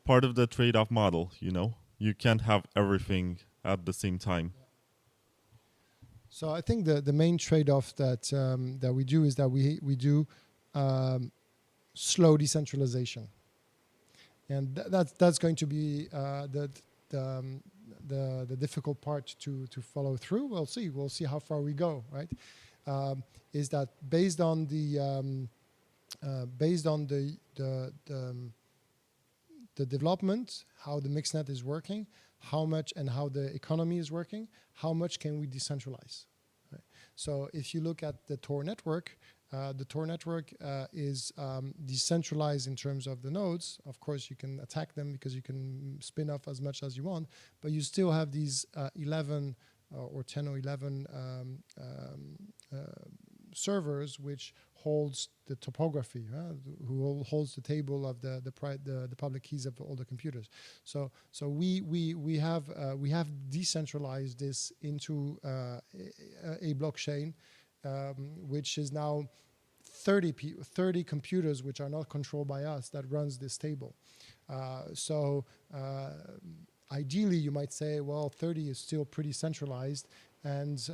part of the trade-off model, you know? You can't have everything at the same time. So I think the main trade-off that we do is that we do slow decentralization, and that's going to be the difficult part to follow through. We'll see how far we go. Right? Is that based on the development, how the mixnet is working, how much and how the economy is working, how much can we decentralize? Right? So if you look at the Tor network is decentralized in terms of the nodes. Of course, you can attack them because you can spin off as much as you want, but you still have these 11 or 10 or 11 servers which holds the topography, who holds the table of the public keys of all the computers. So we have decentralized this into a blockchain, which is now 30 computers which are not controlled by us that runs this table. Ideally, you might say, well, 30 is still pretty centralized, and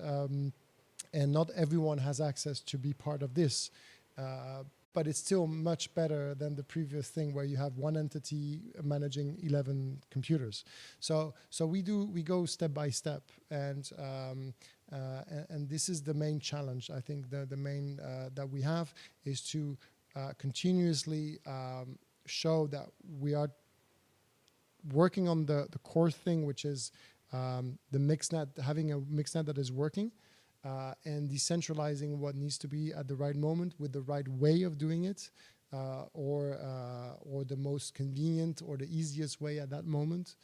not everyone has access to be part of this. But it's still much better than the previous thing where you have one entity managing 11 computers. So we go step by step, and this is the main challenge. I think the main that we have is to continuously show that we are working on the core thing, which is the mixnet, having a mixnet that is working. And decentralizing what needs to be at the right moment with the right way of doing it, or the most convenient or the easiest way at that moment.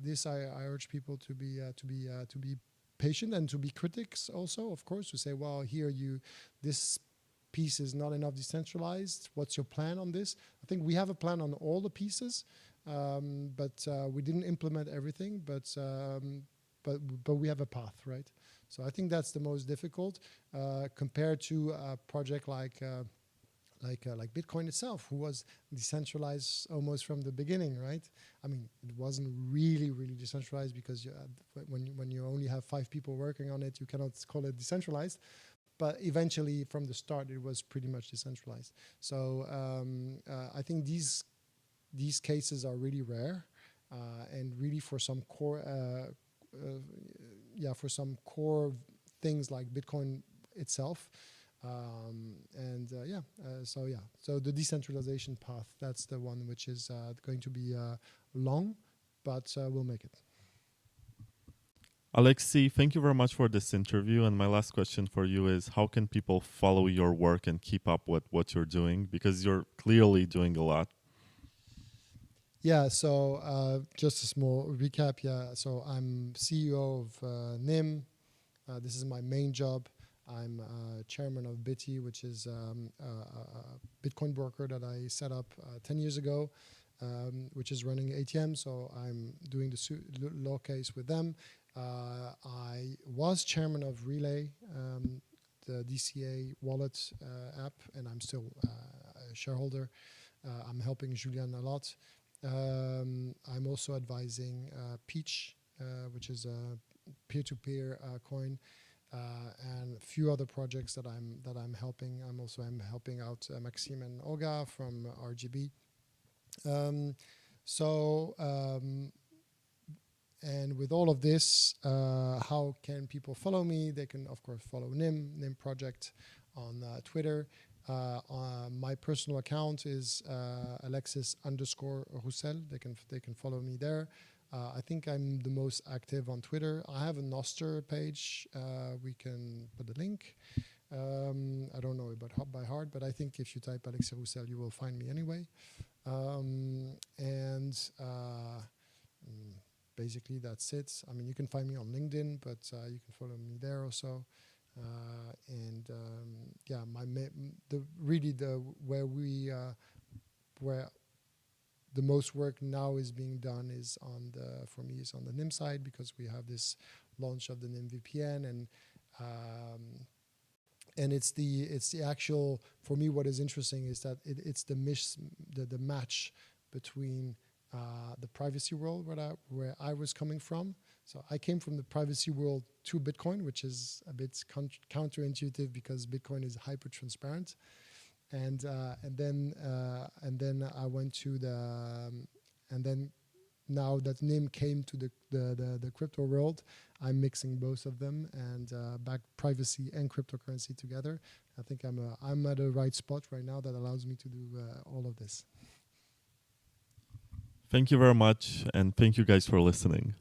This I urge people to be patient and to be critics also, of course, to say, well, here this piece is not enough decentralized. What's your plan on this? I think we have a plan on all the pieces, but we didn't implement everything. But we have a path, right? So I think that's the most difficult compared to a project like Bitcoin itself, who was decentralized almost from the beginning, right? I mean, it wasn't really decentralized because when you only have 5 people working on it, you cannot call it decentralized. But eventually, from the start, it was pretty much decentralized. So I think these cases are really rare, and really for some core. For some core things like Bitcoin itself, so the decentralization path, that's the one which is going to be long, but we'll make it. Alexis, thank you very much for this interview. And my last question for you is, how can people follow your work and keep up with what you're doing? Because you're clearly doing a lot. Yeah, so just a small recap. Yeah, so I'm CEO of NIM. This is my main job. I'm chairman of Bitty, which is a Bitcoin broker that I set up 10 years ago, which is running ATM. So I'm doing the law case with them. I was chairman of Relay, the DCA wallet app, and I'm still a shareholder. I'm helping Julian a lot. I'm also advising Peach, which is a peer-to-peer coin, and a few other projects that I'm helping. I'm helping out Maxime and Olga from RGB. So, and with all of this, how can people follow me? They can, of course, follow NIM Project on Twitter. My personal account is Alexis_Roussel. They can follow me there. I think I'm the most active on Twitter. I have a Noster page. We can put the link. I don't know about by heart, but I think if you type Alexis Roussel, you will find me anyway. Basically, that's it. I mean, you can find me on LinkedIn, but you can follow me there also. Where the most work now is being done is on the NIM side, because we have this launch of the NIM VPN, and it's the actual, for me, what is interesting is that it's the match between the privacy world where I was coming from. So I came from the privacy world to Bitcoin, which is a bit counterintuitive because Bitcoin is hyper transparent. And then I went to and then now that NIM came to the crypto world, I'm mixing both of them and back privacy and cryptocurrency together. I think I'm at a right spot right now that allows me to do all of this. Thank you very much, and thank you guys for listening.